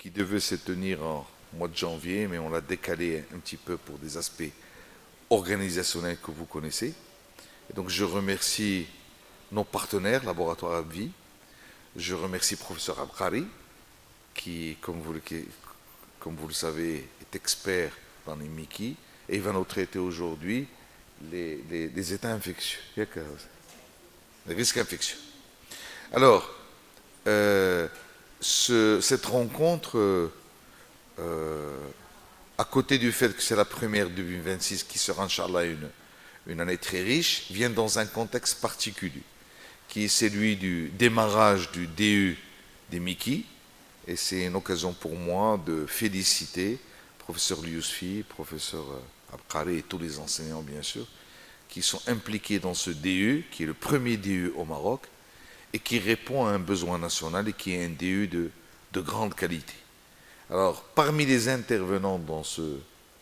qui devait se tenir en mois de janvier, mais on l'a décalé un petit peu pour des aspects organisationnels que vous connaissez. Et donc je remercie nos partenaires, Laboratoire Abvi. Je remercie professeur Abkari, qui, comme vous le savez, est expert dans les Mickey, et il va nous traiter aujourd'hui les états infectieux, les risques infectieux. Alors, cette rencontre, à côté du fait que c'est la première de 2026 qui sera, Inch'Allah, une année très riche, vient dans un contexte particulier, qui est celui du démarrage du DE des Mickey. Et c'est une occasion pour moi de féliciter professeur Yousfi, professeur Abkari et tous les enseignants, bien sûr, qui sont impliqués dans ce DE, qui est le premier DE au Maroc, et qui répond à un besoin national et qui est un DE de grande qualité. Alors, parmi les intervenants dans ce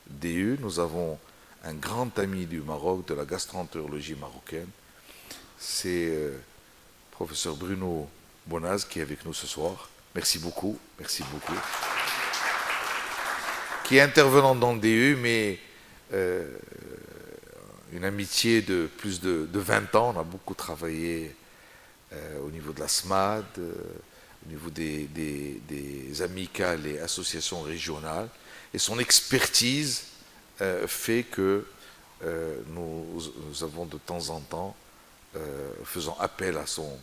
DE, nous avons un grand ami du Maroc, de la gastroentérologie marocaine. C'est professeur Bruno Bonaz qui est avec nous ce soir. Merci beaucoup, merci beaucoup. Qui est intervenant dans le DE, mais une amitié de plus de 20 ans. On a beaucoup travaillé au niveau de la SMAD, au niveau des amicales et associations régionales. Et son expertise fait que nous avons de temps en temps, faisant appel à son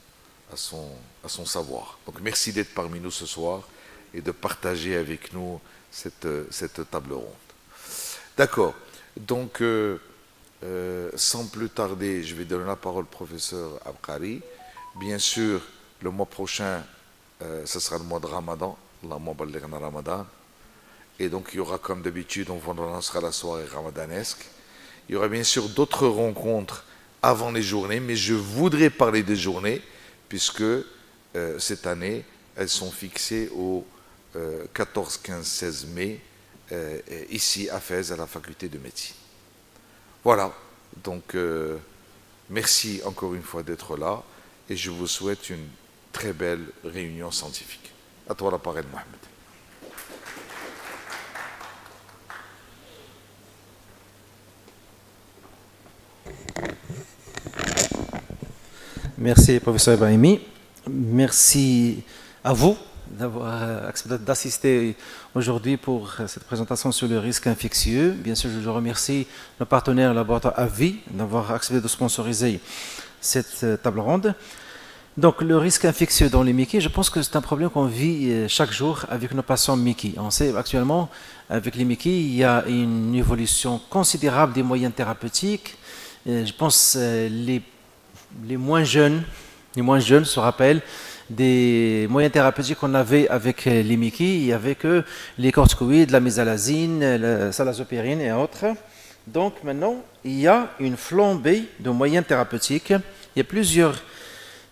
savoir. Donc merci d'être parmi nous ce soir et de partager avec nous cette table ronde. D'accord. Donc, sans plus tarder, je vais donner la parole au professeur Abkari. Bien sûr, le mois prochain, ce sera le mois de Ramadan, Allahumma ballighna Ramadan. Et donc, il y aura, comme d'habitude, on lancera la soirée ramadanesque. Il y aura bien sûr d'autres rencontres avant les journées, mais je voudrais parler des journées, puisque cette année, elles sont fixées au 14, 15, 16 mai, ici à Fès, à la faculté de médecine. Voilà, donc merci encore une fois d'être là, et je vous souhaite une très belle réunion scientifique. À toi la parole, Mohamed. Merci, professeur Ibrahimi. Merci à vous d'avoir accepté d'assister aujourd'hui pour cette présentation sur le risque infectieux. Bien sûr, je remercie nos partenaires laboratoire Abvi d'avoir accepté de sponsoriser cette table ronde. Donc, le risque infectieux dans les Mickey, je pense que c'est un problème qu'on vit chaque jour avec nos patients Mickey. On sait actuellement, avec les Mickey, il y a une évolution considérable des moyens thérapeutiques. Je pense les moins jeunes se rappellent des moyens thérapeutiques qu'on avait avec les Mickey. Il y avait que les corticoïdes, la mésalazine, la salazopérine et autres. Donc maintenant, il y a une flambée de moyens thérapeutiques. Il y a plusieurs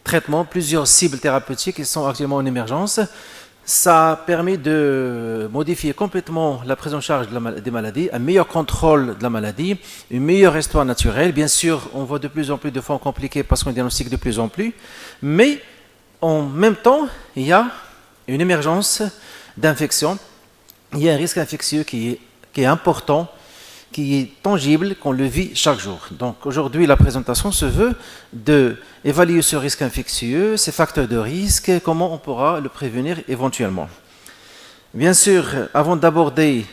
traitements, plusieurs cibles thérapeutiques qui sont actuellement en émergence. Ça a permis de modifier complètement la prise en charge des maladies, un meilleur contrôle de la maladie, une meilleure histoire naturelle. Bien sûr, on voit de plus en plus de formes compliquées parce qu'on diagnostique de plus en plus, mais en même temps, il y a une émergence d'infection. Il y a un risque infectieux qui est important, qui est tangible, qu'on le vit chaque jour. Donc aujourd'hui, la présentation se veut d'évaluer ce risque infectieux, ses facteurs de risque, comment on pourra le prévenir éventuellement. Bien sûr, avant d'aborder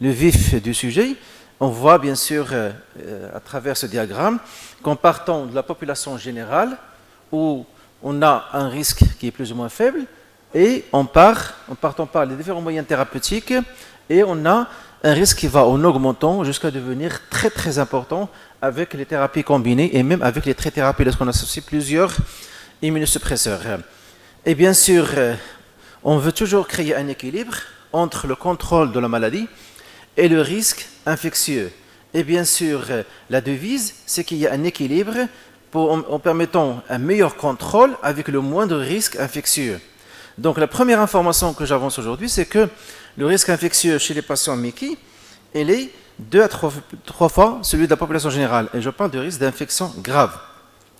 le vif du sujet, on voit bien sûr à travers ce diagramme qu'en partant de la population générale, où on a un risque qui est plus ou moins faible, et en partant par les différents moyens thérapeutiques, et on a un risque qui va en augmentant jusqu'à devenir très très important avec les thérapies combinées et même avec les trithérapies lorsqu'on associe plusieurs immunosuppresseurs. Et bien sûr, on veut toujours créer un équilibre entre le contrôle de la maladie et le risque infectieux. Et bien sûr, la devise, c'est qu'il y a un équilibre en permettant un meilleur contrôle avec le moindre risque infectieux. Donc la première information que j'avance aujourd'hui, c'est que le risque infectieux chez les patients Mickey, il est 2 à 3 fois celui de la population générale. Et je parle de risque d'infection grave.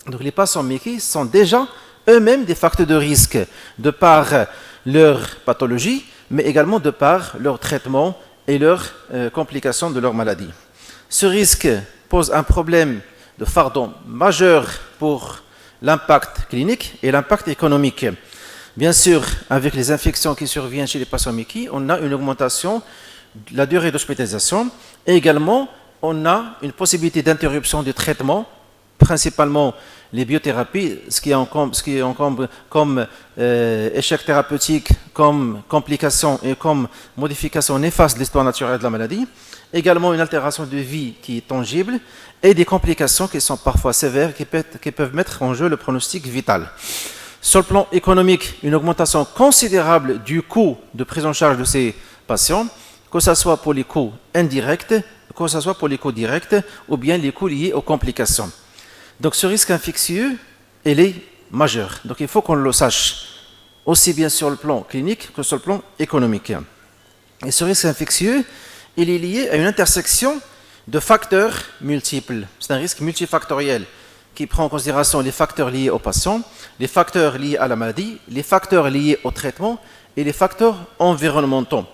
Donc les patients Mickey sont déjà eux-mêmes des facteurs de risque de par leur pathologie, mais également de par leur traitement et leurs complications de leur maladie. Ce risque pose un problème de fardeau majeur pour l'impact clinique et l'impact économique. Bien sûr, avec les infections qui surviennent chez les patients MICI, on a une augmentation de la durée d'hospitalisation et également on a une possibilité d'interruption du traitement, principalement les biothérapies, ce qui encombre comme échec thérapeutique, comme complication et comme modification néfaste de l'histoire naturelle de la maladie. Également une altération de vie qui est tangible et des complications qui sont parfois sévères qui peuvent mettre en jeu le pronostic vital. Sur le plan économique, une augmentation considérable du coût de prise en charge de ces patients, que ce soit pour les coûts indirects, que ce soit pour les coûts directs ou bien les coûts liés aux complications. Donc ce risque infectieux, il est majeur. Donc il faut qu'on le sache, aussi bien sur le plan clinique que sur le plan économique. Et ce risque infectieux, il est lié à une intersection de facteurs multiples. C'est un risque multifactoriel qui prend en considération les facteurs liés au patient, les facteurs liés à la maladie, les facteurs liés au traitement et les facteurs environnementaux.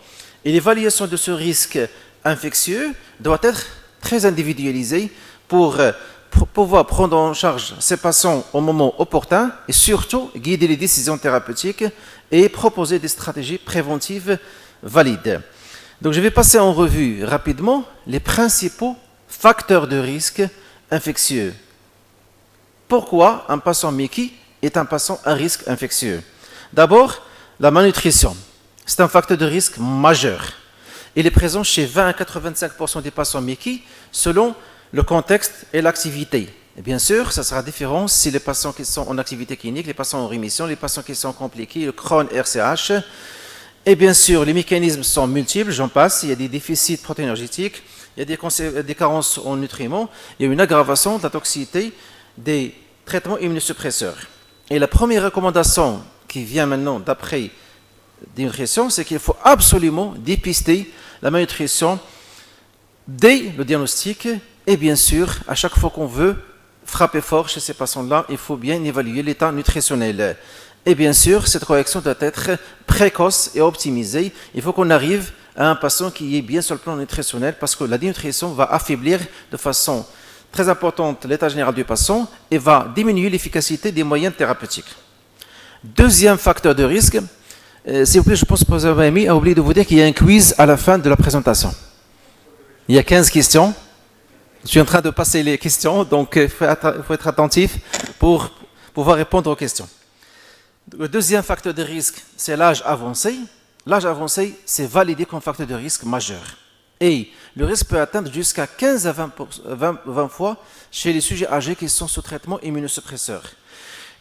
Et l'évaluation de ce risque infectieux doit être très individualisée pour pouvoir prendre en charge ces patients au moment opportun et surtout guider les décisions thérapeutiques et proposer des stratégies préventives valides. Donc je vais passer en revue rapidement les principaux facteurs de risque infectieux. Pourquoi un patient MICI est un patient à risque infectieux? D'abord, la malnutrition. C'est un facteur de risque majeur. Il est présent chez 20 à 85% des patients MICI selon le contexte et l'activité. Et bien sûr, ça sera différent si les patients qui sont en activité clinique, les patients en rémission, les patients qui sont compliqués, le Crohn, RCH. Et bien sûr, les mécanismes sont multiples, j'en passe. Il y a des déficits protéinergétiques, il y a des carences en nutriments, il y a une aggravation de la toxicité des traitements immunosuppresseurs. Et la première recommandation qui vient maintenant d'après des nutritions, c'est qu'il faut absolument dépister la malnutrition dès le diagnostic. Et bien sûr, à chaque fois qu'on veut frapper fort chez ces patients-là, il faut bien évaluer l'état nutritionnel. Et bien sûr, cette correction doit être précoce et optimisée. Il faut qu'on arrive à un patient qui est bien sur le plan nutritionnel parce que la dénutrition va affaiblir de façon très importante l'état général du patient et va diminuer l'efficacité des moyens thérapeutiques. Deuxième facteur de risque, s'il vous plaît, je pense que vous avez oublié de vous dire qu'il y a un quiz à la fin de la présentation. Il y a 15 questions. Je suis en train de passer les questions, donc il faut être attentif pour pouvoir répondre aux questions. Le deuxième facteur de risque, c'est l'âge avancé. L'âge avancé, c'est validé comme facteur de risque majeur. Et le risque peut atteindre jusqu'à 15 à 20 fois chez les sujets âgés qui sont sous traitement immunosuppresseur.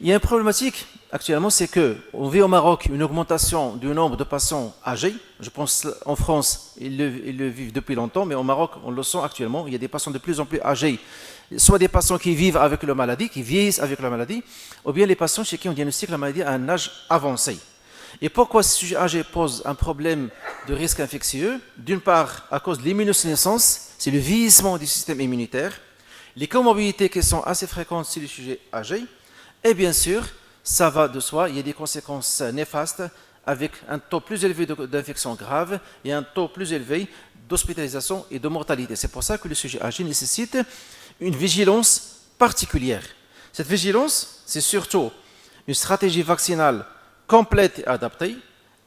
Il y a une problématique actuellement, c'est qu'on vit au Maroc une augmentation du nombre de patients âgés. Je pense en France, ils le vivent depuis longtemps, mais au Maroc, on le sent actuellement. Il y a des patients de plus en plus âgés, soit des patients qui vivent avec la maladie, qui vieillissent avec la maladie, ou bien les patients chez qui on diagnostique la maladie à un âge avancé. Et pourquoi ce sujet âgé pose un problème de risque infectieux? D'une part, à cause de l'immunosénescence, c'est le vieillissement du système immunitaire, les comorbidités qui sont assez fréquentes chez les sujets âgés, et bien sûr, ça va de soi, il y a des conséquences néfastes avec un taux plus élevé d'infections graves et un taux plus élevé d'hospitalisation et de mortalité. C'est pour ça que le sujet âgé nécessite une vigilance particulière. Cette vigilance, c'est surtout une stratégie vaccinale complète et adaptée,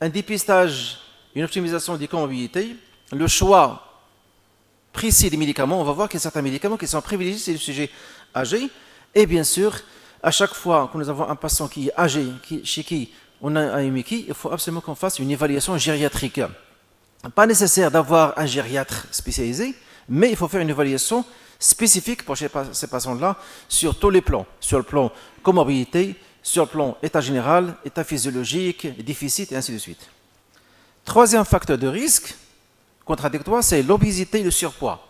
un dépistage, une optimisation des comorbidités, le choix précis des médicaments. On va voir qu'il y a certains médicaments qui sont privilégiés chez les sujets âgés. Et bien sûr, à chaque fois que nous avons un patient qui est âgé, chez qui on a un MICI, il faut absolument qu'on fasse une évaluation gériatrique. Pas nécessaire d'avoir un gériatre spécialisé, mais il faut faire une évaluation spécifique pour ces patients-là sur tous les plans, sur le plan comorbidité, sur le plan état général, état physiologique, déficit et ainsi de suite. Troisième facteur de risque contradictoire, c'est l'obésité et le surpoids.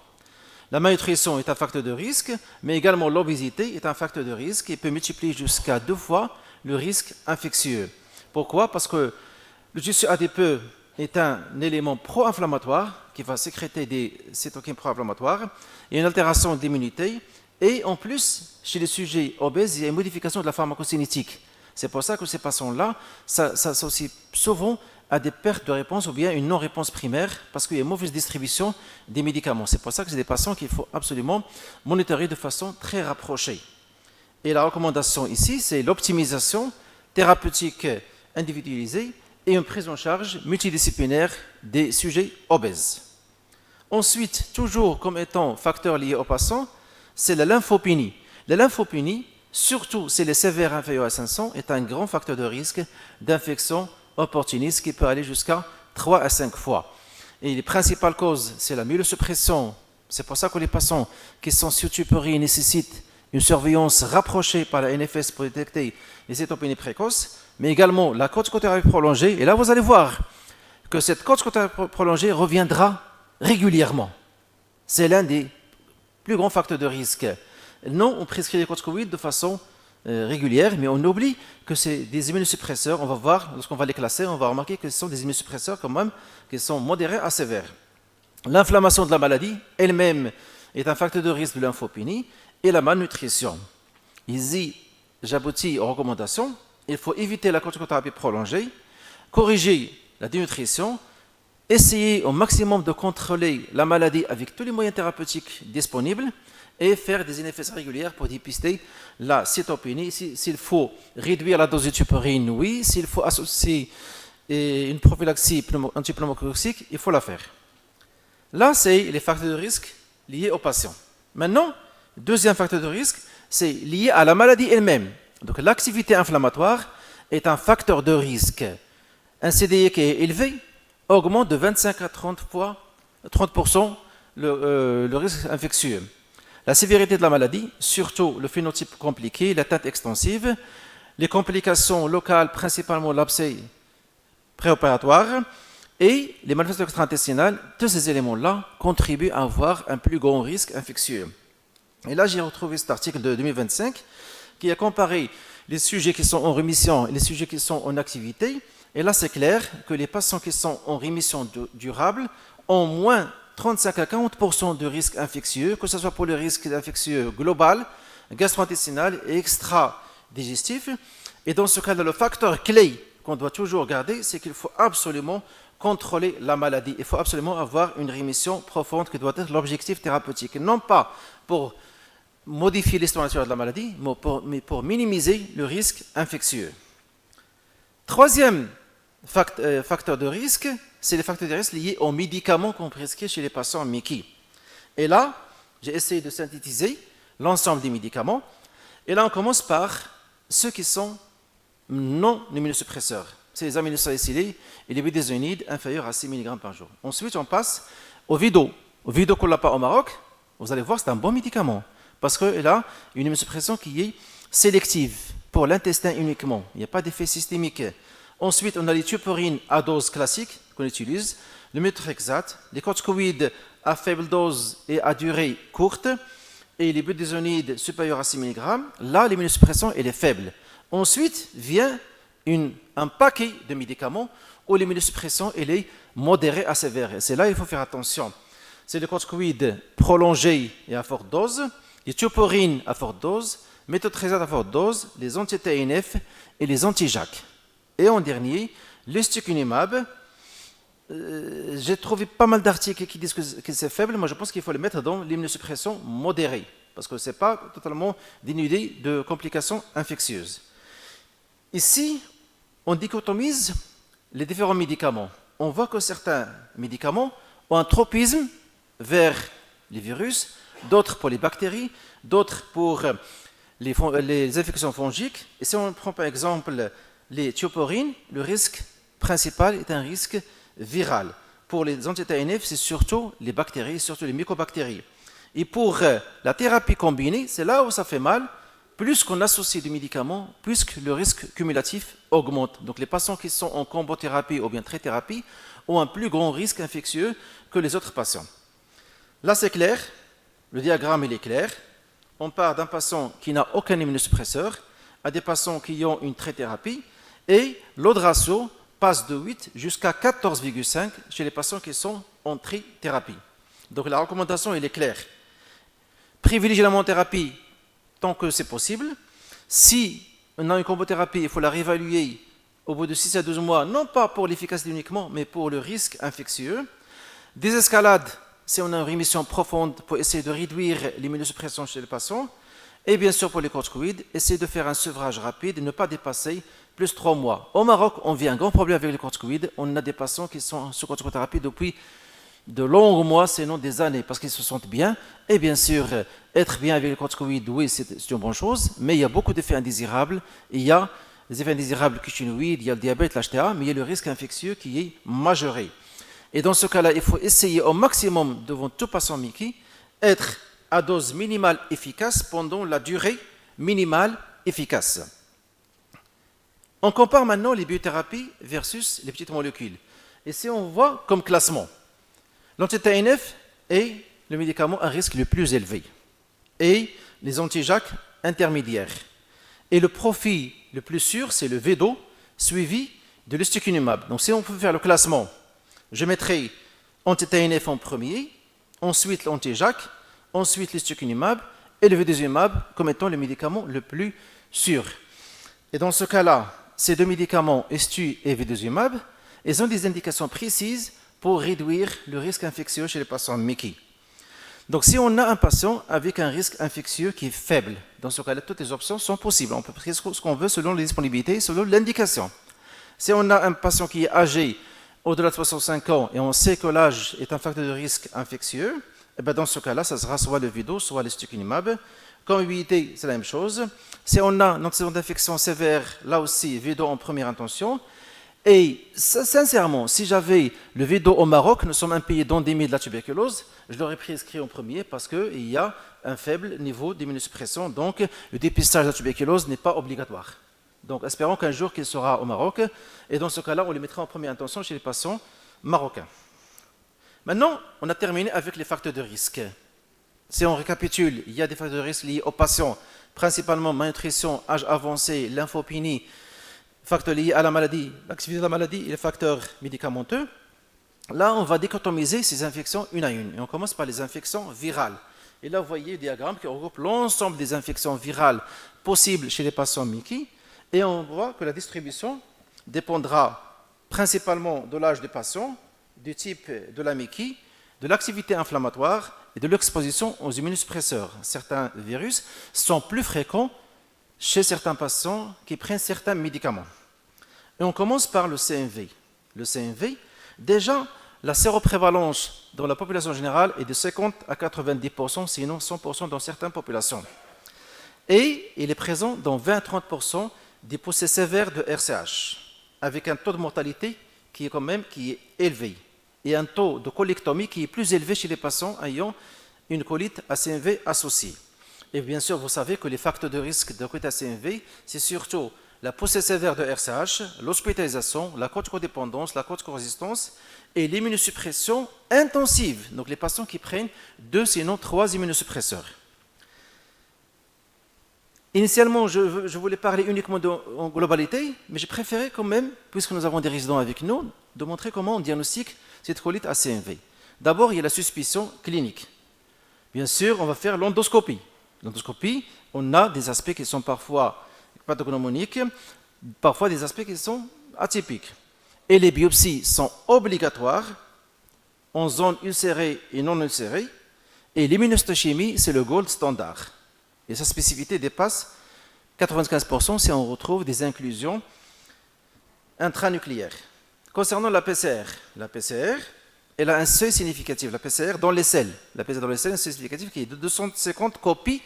La malnutrition est un facteur de risque, mais également l'obésité est un facteur de risque et peut multiplier jusqu'à 2 fois le risque infectieux. Pourquoi? Parce que le tissu adipeux est un élément pro-inflammatoire qui va sécréter des cytokines pro-inflammatoires et une altération de l'immunité. Et en plus, chez les sujets obèses, il y a une modification de la pharmacocinétique. C'est pour ça que ces patients-là, ça associe souvent à des pertes de réponse ou bien une non-réponse primaire parce qu'il y a une mauvaise distribution des médicaments. C'est pour ça que c'est des patients qu'il faut absolument monitorer de façon très rapprochée. Et la recommandation ici, c'est l'optimisation thérapeutique individualisée et une prise en charge multidisciplinaire des sujets obèses. Ensuite, toujours comme étant facteur lié au patient, c'est la lymphopénie. La lymphopénie, surtout si elle est sévère inférieure à 500, est un grand facteur de risque d'infection opportuniste qui peut aller jusqu'à 3 à 5 fois. Et les principales causes, c'est la myélosuppression. C'est pour ça que les patients qui sont surtupéries nécessitent une surveillance rapprochée par la NFS pour détecter les cytopénies précoces, mais également la corticothérapie prolongée. Et là, vous allez voir que cette corticothérapie prolongée reviendra régulièrement. C'est l'un des plus grands facteurs de risque. Non, on prescrit les corticoïdes de façon régulière, mais on oublie que c'est des immunosuppresseurs. On va voir, lorsqu'on va les classer, on va remarquer que ce sont des immunosuppresseurs quand même qui sont modérés à sévères. L'inflammation de la maladie elle-même est un facteur de risque de lymphopénie et la malnutrition. Ici, j'aboutis aux recommandations. Il faut éviter la corticothérapie prolongée, corriger la dénutrition, essayer au maximum de contrôler la maladie avec tous les moyens thérapeutiques disponibles et faire des NFS régulières pour dépister la cytopénie. S'il faut réduire la dose de tupérine, oui. S'il faut associer une prophylaxie antipneumococcique, il faut la faire. Là, c'est les facteurs de risque liés aux patients. Maintenant, deuxième facteur de risque, c'est lié à la maladie elle-même. Donc l'activité inflammatoire est un facteur de risque. Un CDI qui est élevé augmente de 25 à 30% le risque infectieux. La sévérité de la maladie, surtout le phénotype compliqué, l'atteinte extensive, les complications locales, principalement l'abcès préopératoire, et les manifestations extra-intestinales, tous ces éléments-là contribuent à avoir un plus grand risque infectieux. Et là, j'ai retrouvé cet article de 2025 qui a comparé les sujets qui sont en rémission et les sujets qui sont en activité. Et là, c'est clair que les patients qui sont en rémission durable ont moins 35 à 40% de risque infectieux, que ce soit pour le risque infectieux global, gastro-intestinal et extra-digestif. Et dans ce cas-là, le facteur clé qu'on doit toujours garder, c'est qu'il faut absolument contrôler la maladie. Il faut absolument avoir une rémission profonde qui doit être l'objectif thérapeutique. Non pas pour modifier l'histoire naturelle de la maladie, mais pour minimiser le risque infectieux. Troisième facteur de risque, c'est les facteurs de risque liés aux médicaments qu'on prescrit chez les patients MICI. Et là, j'ai essayé de synthétiser l'ensemble des médicaments. Et là, on commence par ceux qui sont non immunosuppresseurs. C'est les aminosalicyliques et les budesonides inférieurs à 6 mg par jour. Ensuite, on passe au Vido. Au Vido qu'on n'a pas au Maroc, vous allez voir, c'est un bon médicament. Parce qu'il a une immunosuppression qui est sélective pour l'intestin uniquement. Il n'y a pas d'effet systémique. Ensuite, on a les tupérines à dose classique qu'on utilise, le méthotrexate, les corticoïdes à faible dose et à durée courte, et les budesonides supérieurs à 6 mg. Là, l'immunosuppression elle est faible. Ensuite vient un paquet de médicaments où l'immunosuppression elle est modérée à sévère. Et c'est là qu'il faut faire attention. C'est les corticoïdes prolongés et à forte dose, les tupérines à forte dose, méthotrexate à forte dose, les anti-TNF et les anti-JAK. Et en dernier, l'ustekinumab. J'ai trouvé pas mal d'articles qui disent que c'est faible. Moi, je pense qu'il faut le mettre dans l'immunosuppression modérée, parce que ce n'est pas totalement dénudé de complications infectieuses. Ici, on dichotomise les différents médicaments. On voit que certains médicaments ont un tropisme vers les virus, d'autres pour les bactéries, d'autres pour les infections fongiques. Et si on prend par exemple les tupérines, le risque principal est un risque viral. Pour les anti-TNF, c'est surtout les bactéries, surtout les mycobactéries. Et pour la thérapie combinée, c'est là où ça fait mal. Plus qu'on associe des médicaments, plus que le risque cumulatif augmente. Donc les patients qui sont en combothérapie ou bien trithérapie ont un plus grand risque infectieux que les autres patients. Là, c'est clair. Le diagramme il est clair. On part d'un patient qui n'a aucun immunosuppresseur à des patients qui ont une trithérapie et l'odds ratio passe de 8 jusqu'à 14,5 chez les patients qui sont en trithérapie. Donc la recommandation elle est claire. Privilégier la monothérapie tant que c'est possible. Si on a une combothérapie, il faut la réévaluer au bout de 6 à 12 mois, non pas pour l'efficacité uniquement, mais pour le risque infectieux. Désescalade, c'est on a une rémission profonde pour essayer de réduire l'immunosuppression chez les patients. Et bien sûr, pour les corticoïdes, essayer de faire un sevrage rapide et ne pas dépasser plus 3 mois. Au Maroc, on vit un grand problème avec les corticoïdes. On a des patients qui sont sous corticothérapie depuis de longs mois, sinon des années, parce qu'ils se sentent bien. Et bien sûr, être bien avec les corticoïdes, oui, c'est une bonne chose, mais il y a beaucoup d'effets indésirables. Il y a les effets indésirables cuticinoïdes, il y a le diabète, l'HTA, mais il y a le risque infectieux qui est majoré. Et dans ce cas-là, il faut essayer au maximum, devant tout patient Mickey, être à dose minimale efficace pendant la durée minimale efficace. On compare maintenant les biothérapies versus les petites molécules. Et si on voit comme classement, l'anti-TNF est le médicament à risque le plus élevé et les anti-JAK intermédiaires. Et le profil le plus sûr, c'est le Védo, suivi de l'ustekinumab. Donc si on peut faire le classement, je mettrai anti-TNF en premier, ensuite l'anti-JAK, ensuite l'ustekinumab et le vedolizumab comme étant le médicament le plus sûr. Et dans ce cas-là, ces deux médicaments, Estu et vedolizumab, ils ont des indications précises pour réduire le risque infectieux chez les patients Mickey. Donc si on a un patient avec un risque infectieux qui est faible, dans ce cas-là, toutes les options sont possibles. On peut prescrire ce qu'on veut selon les disponibilités, selon l'indication. Si on a un patient qui est âgé au-delà de 65 ans et on sait que l'âge est un facteur de risque infectieux, et bien dans ce cas-là, ça sera soit le Védo, soit l'ustekinumab. Comorbidité, c'est la même chose. Si on a une antécédent d'infection sévère, là aussi, Védo en première intention. Et sincèrement, si j'avais le Védo au Maroc, nous sommes un pays d'endémie de la tuberculose, je l'aurais prescrit en premier parce qu'il y a un faible niveau d'immunosuppression, donc le dépistage de la tuberculose n'est pas obligatoire. Donc espérons qu'un jour qu'il sera au Maroc, et dans ce cas-là, on le mettra en première intention chez les patients marocains. Maintenant, on a terminé avec les facteurs de risque. Si on récapitule, il y a des facteurs de risque liés aux patients, principalement malnutrition, âge avancé, lymphopénie, facteurs liés à la maladie, l'activité de la maladie et les facteurs médicamenteux. Là, on va dichotomiser ces infections une à une. Et on commence par les infections virales. Et là, vous voyez le diagramme qui regroupe l'ensemble des infections virales possibles chez les patients Mickey. Et on voit que la distribution dépendra principalement de l'âge des patients, du type de la Mickey, de l'activité inflammatoire et de l'exposition aux immunosuppresseurs. Certains virus sont plus fréquents chez certains patients qui prennent certains médicaments. Et on commence par le CMV. Le CMV, déjà, la séroprévalence dans la population générale est de 50 à 90%, sinon 100% dans certaines populations. Et il est présent dans 20 à 30% des poussées sévères de RCH, avec un taux de mortalité qui est élevé, et un taux de colectomie qui est plus élevé chez les patients ayant une colite à CMV associée. Et bien sûr, vous savez que les facteurs de risque de colite à CMV, c'est surtout la poussée sévère de RCH, l'hospitalisation, la corticodépendance, la corticorésistance et l'immunosuppression intensive. Donc les patients qui prennent 2, sinon 3 immunosuppresseurs. Initialement, je voulais parler uniquement en globalité, mais j'ai préféré quand même, puisque nous avons des résidents avec nous, de montrer comment on diagnostique cette colite à CMV. D'abord, il y a la suspicion clinique. Bien sûr, on va faire l'endoscopie. L'endoscopie, on a des aspects qui sont parfois pathognomoniques, parfois des aspects qui sont atypiques. Et les biopsies sont obligatoires en zone ulcérée et non ulcérée. Et l'immunohistochimie, c'est le gold standard. Et sa spécificité dépasse 95% si on retrouve des inclusions intranucléaires. Concernant la PCR, elle a un seuil significatif, la PCR dans les selles. La PCR dans les selles, un seuil significatif qui est de 250 copies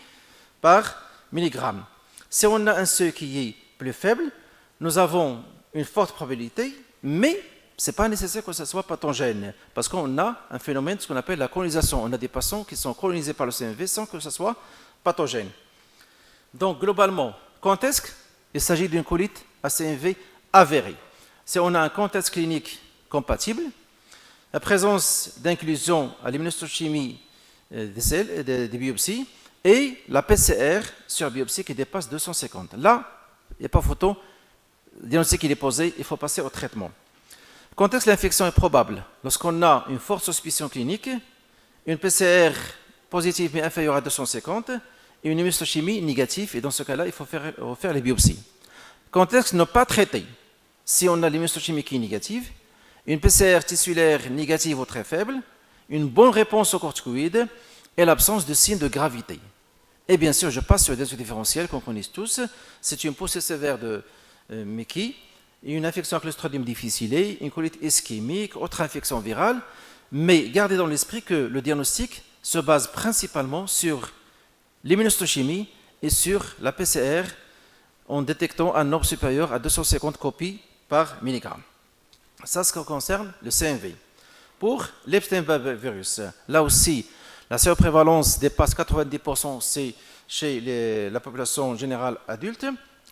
par milligramme. Si on a un seuil qui est plus faible, nous avons une forte probabilité, mais ce n'est pas nécessaire que ce soit pathogène, parce qu'on a un phénomène, ce qu'on appelle la colonisation. On a des patients qui sont colonisés par le CMV sans que ce soit pathogène. Donc, globalement, quand est-ce qu'il s'agit d'une colite à CMV avérée? Si on a un contexte clinique compatible, la présence d'inclusion à l'immunohistochimie des selles et des biopsies, et la PCR sur biopsie qui dépasse 250. Là, il n'y a pas photo, le diagnostic est posé, il faut passer au traitement. Quand est-ce que l'infection est probable? Lorsqu'on a une forte suspicion clinique, une PCR positive mais inférieure à 250, et une immunohistochimie négative, et dans ce cas-là, il faut faire les biopsies. Quand est-ce que ne pas traiter? si on a l'immunohistochimie qui est négative, une PCR tissulaire négative ou très faible, une bonne réponse aux corticoïdes et l'absence de signes de gravité. Et bien sûr, je passe sur le diagnostic différentiel qu'on connaît tous. C'est une poussée sévère de Mecki, une infection à Clostridium difficile, une colite ischémique, autre infection virale. Mais gardez dans l'esprit que le diagnostic se base principalement sur l'immunohistochimie et sur la PCR en détectant un nombre supérieur à 250 copies par milligramme. Ça, ce qui concerne le CMV. Pour l'Epstein-Barr virus, là aussi, la séroprévalence dépasse 90% chez la population générale adulte.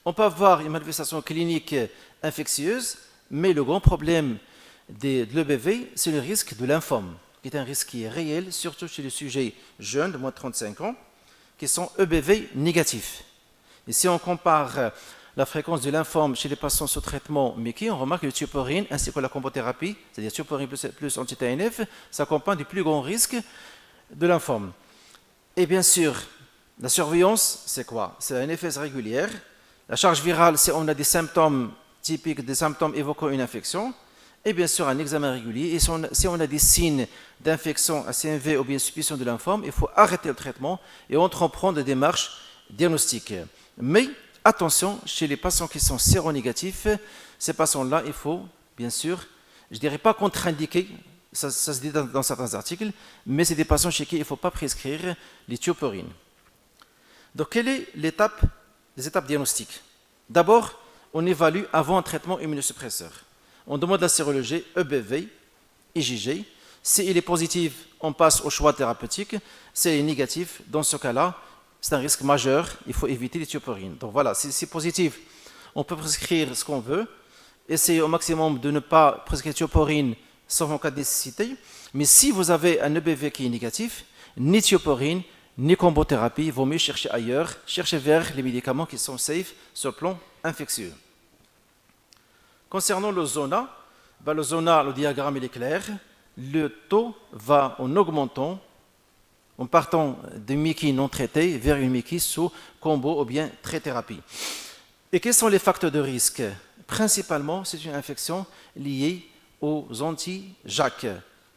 On peut avoir une manifestation clinique infectieuse, mais le grand problème de l'EBV, c'est le risque de lymphome, qui est un risque qui est réel, surtout chez les sujets jeunes de moins de 35 ans, qui sont EBV négatifs. Et si on compare la fréquence du lymphome chez les patients sous traitement Mecki, on remarque que le thioporine ainsi que la combothérapie, c'est-à-dire thioporine plus anti-TNF, s'accompagne du plus grand risque de lymphome. Et bien sûr, la surveillance, c'est quoi? C'est une NFS régulière. La charge virale, c'est on a des symptômes typiques, des symptômes évoquant une infection. Et bien sûr, un examen régulier. Et si on a des signes d'infection à CMV ou bien suspicion de lymphome, il faut arrêter le traitement et entreprendre des démarches diagnostiques. Mais attention, chez les patients qui sont séronégatifs, ces patients-là, il faut, bien sûr, je ne dirais pas contre-indiquer, ça se dit dans certains articles, mais c'est des patients chez qui il ne faut pas prescrire les thioporines. Donc, quelle est les étapes diagnostiques? D'abord, on évalue avant un traitement immunosuppresseur. On demande la sérologie EBV, IgG. S'il est positif, on passe au choix thérapeutique. S'il est négatif, dans ce cas-là, c'est un risque majeur, il faut éviter les thioporines. Donc voilà, si c'est positif, on peut prescrire ce qu'on veut, essayer au maximum de ne pas prescrire thioporine sauf en cas de nécessité. Mais si vous avez un EBV qui est négatif, ni thioporine, ni combothérapie, il vaut mieux chercher ailleurs, chercher vers les médicaments qui sont safe sur le plan infectieux. Concernant le zona, le diagramme il est clair, le taux va en augmentant en partant de Mecki non traité vers une Mecki sous combo ou bien thérapie. Et quels sont les facteurs de risque? Principalement, c'est une infection liée aux anti-JAK,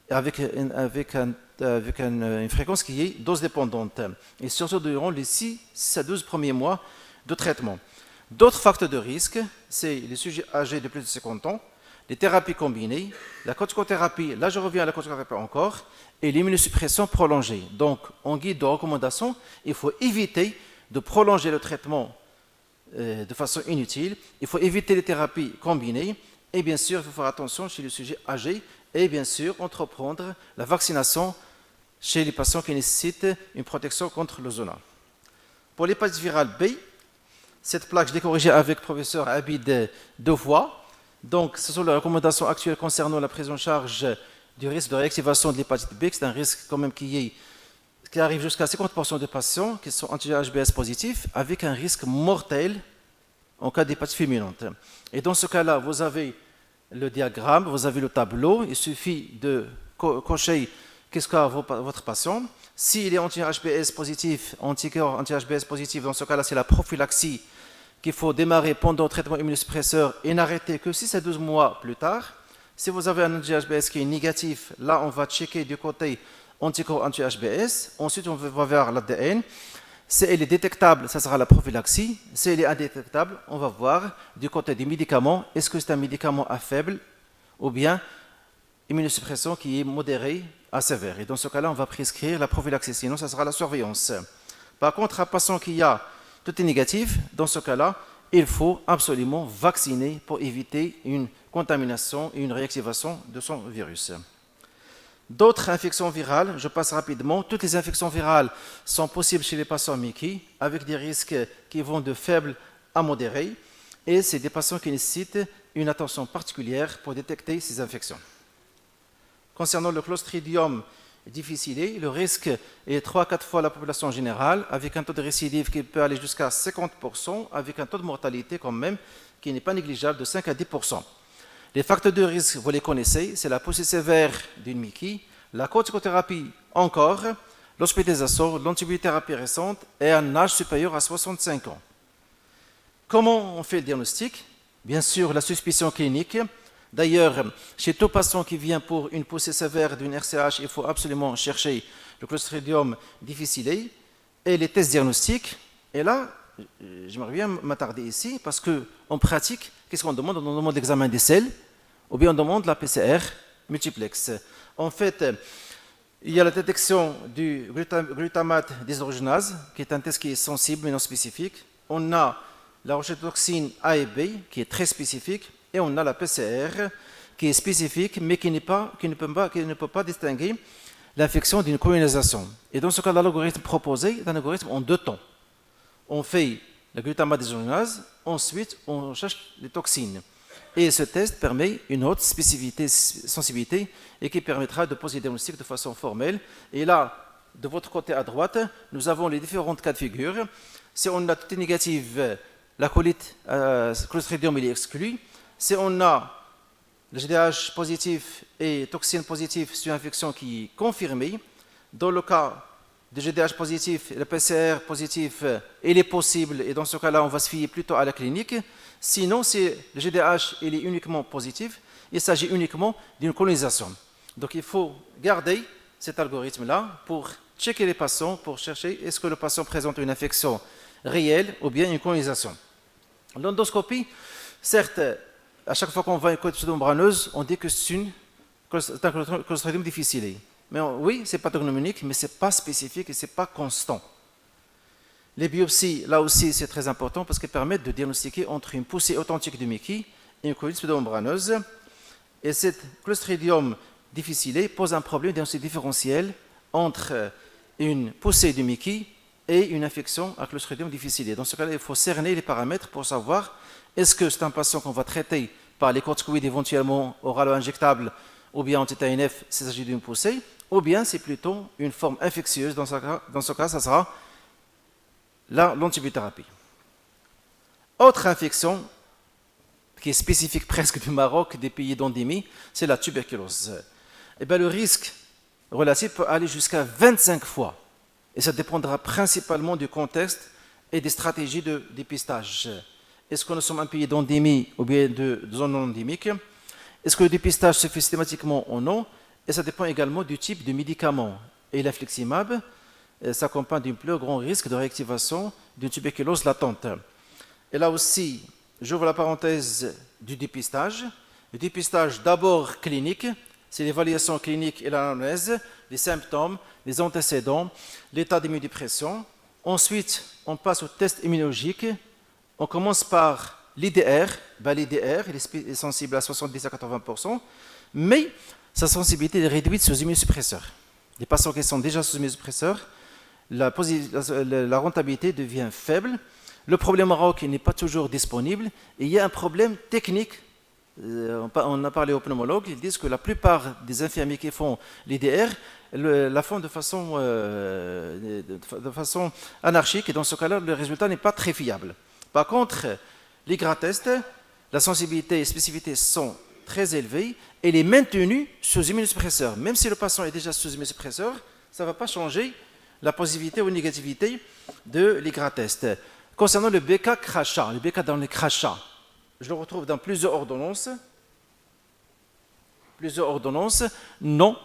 avec une fréquence qui est dose dépendante, et surtout durant les 6 à 12 premiers mois de traitement. D'autres facteurs de risque, c'est les sujets âgés de plus de 50 ans, les thérapies combinées, la corticothérapie, là je reviens à la corticothérapie encore, et l'immunosuppression prolongée. Donc, en guide de recommandation, il faut éviter de prolonger le traitement de façon inutile, il faut éviter les thérapies combinées, et bien sûr, il faut faire attention chez les sujets âgés, et bien sûr, entreprendre la vaccination chez les patients qui nécessitent une protection contre le zona. Pour l'hépatite virale B, cette plaque, je l'ai corrigée avec le professeur Abid deux fois. Donc, ce sont les recommandations actuelles concernant la prise en charge du risque de réactivation de l'hépatite B. C'est un risque quand même qui arrive jusqu'à 50% des patients qui sont anti-HBs positifs, avec un risque mortel en cas d'hépatite fulminante. Et dans ce cas-là, vous avez le diagramme, vous avez le tableau. Il suffit de cocher qu'est-ce qu'a votre patient. S'il est anti-HBs positif, anticorps anti-HBs positif, dans ce cas-là, c'est la prophylaxie qu'il faut démarrer pendant le traitement immunosuppresseur et n'arrêter que 6 à 12 mois plus tard. Si vous avez un anti-HBs qui est négatif, là, on va checker du côté anticorps anti-HBs. Ensuite, on va vers l'ADN. Si elle est détectable, ça sera la prophylaxie. Si elle est indétectable, on va voir du côté des médicaments, est-ce que c'est un médicament à faible ou bien immunosuppression qui est modérée à sévère. Et dans ce cas-là, on va prescrire la prophylaxie, sinon ça sera la surveillance. Par contre, un patient qui a tout est négatif, dans ce cas-là, il faut absolument vacciner pour éviter une contamination et une réactivation de son virus. D'autres infections virales, je passe rapidement. Toutes les infections virales sont possibles chez les patients Mecki, avec des risques qui vont de faibles à modérés, et c'est des patients qui nécessitent une attention particulière pour détecter ces infections. Concernant le Clostridium difficile, le risque est 3 à 4 fois la population générale, avec un taux de récidive qui peut aller jusqu'à 50%, avec un taux de mortalité quand même qui n'est pas négligeable de 5 à 10%. Les facteurs de risque, vous les connaissez, c'est la poussée sévère d'une Mecki, la corticothérapie encore, l'hospitalisation, l'antibiothérapie récente et un âge supérieur à 65 ans. Comment on fait le diagnostic? Bien sûr, la suspicion clinique. D'ailleurs, chez tout patient qui vient pour une poussée sévère d'une RCH, il faut absolument chercher le Clostridium difficile et les tests diagnostiques. Et là, j'aimerais bien m'attarder ici parce qu'en pratique, qu'est-ce qu'on demande? On demande l'examen des selles ou bien on demande la PCR multiplex. En fait, il y a la détection du glutamate déshydrogénase, qui est un test qui est sensible mais non spécifique. On a la recherche-toxine A et B, qui est très spécifique. Et on a la PCR, qui est spécifique, mais qui ne peut pas distinguer l'infection d'une colonisation. Et dans ce cas, l'algorithme proposé est un algorithme en 2 temps. On fait le glutamate déshydrogénase, ensuite on cherche les toxines. Et ce test permet une haute spécificité, sensibilité, et qui permettra de poser le diagnostic de façon formelle. Et là, de votre côté à droite, nous avons les différentes cas de figure. Si on a tout est négative, la colite Clostridium est exclue. Si on a le GDH positif et toxine positive sur infection qui est confirmée, dans le cas de GDH positif, le PCR positif, il est possible, et dans ce cas-là, on va se fier plutôt à la clinique. Sinon, si le GDH il est uniquement positif, il s'agit uniquement d'une colonisation. Donc il faut garder cet algorithme-là pour checker les patients, pour chercher est-ce que le patient présente une infection réelle ou bien une colonisation. L'endoscopie, certes, à chaque fois qu'on voit une colite pseudomembraneuse, on dit que c'est un Clostridium difficile. Mais oui, c'est pathognomonique, mais ce n'est pas spécifique et ce n'est pas constant. Les biopsies, là aussi, c'est très important parce qu'elles permettent de diagnostiquer entre une poussée authentique de Mickey et une colite pseudomembraneuse. Et cette Clostridium difficile pose un problème diagnostic différentiel entre une poussée de Mickey et une infection à Clostridium difficile. Dans ce cas-là, il faut cerner les paramètres pour savoir est-ce que c'est un patient qu'on va traiter par les corticoïdes éventuellement oralo-injectables ou bien anti-TNF s'il s'agit d'une poussée, ou bien c'est plutôt une forme infectieuse. Dans ce cas, ça sera l'antibiothérapie. Autre infection qui est spécifique presque du Maroc, des pays d'endémie, c'est la tuberculose. Et bien, le risque relatif peut aller jusqu'à 25 fois. Et ça dépendra principalement du contexte et des stratégies de dépistage. Est-ce que nous sommes un pays d'endémie ou bien de zone non endémique? Est-ce que le dépistage se fait systématiquement ou non? Et ça dépend également du type de médicament. Et l'infliximab s'accompagne d'un plus grand risque de réactivation d'une tuberculose latente. Et là aussi, j'ouvre la parenthèse du dépistage. Le dépistage d'abord clinique, c'est l'évaluation clinique et l'anamnèse, les symptômes, les antécédents, l'état d'immunodépression. Ensuite, on passe au test immunologique. On commence par l'IDR. L'IDR est sensible à 70 à 80%, mais sa sensibilité est réduite sous immunosuppresseurs. Les patients qui sont déjà sous immunosuppresseurs, la rentabilité devient faible. Le problème au Maroc n'est pas toujours disponible. Et il y a un problème technique. On a parlé aux pneumologues, ils disent que la plupart des infirmiers qui font l'IDR la font de façon anarchique, et dans ce cas-là, le résultat n'est pas très fiable. Par contre, l'IGRA-test, la sensibilité et la spécificité sont très élevées et elle est maintenue sous immunosuppresseur. Même si le patient est déjà sous immunosuppresseur, ça ne va pas changer la positivité ou la négativité de l'IGRA-test. Concernant le BK crachat, le BK dans les crachats, je le retrouve dans plusieurs ordonnances. Non,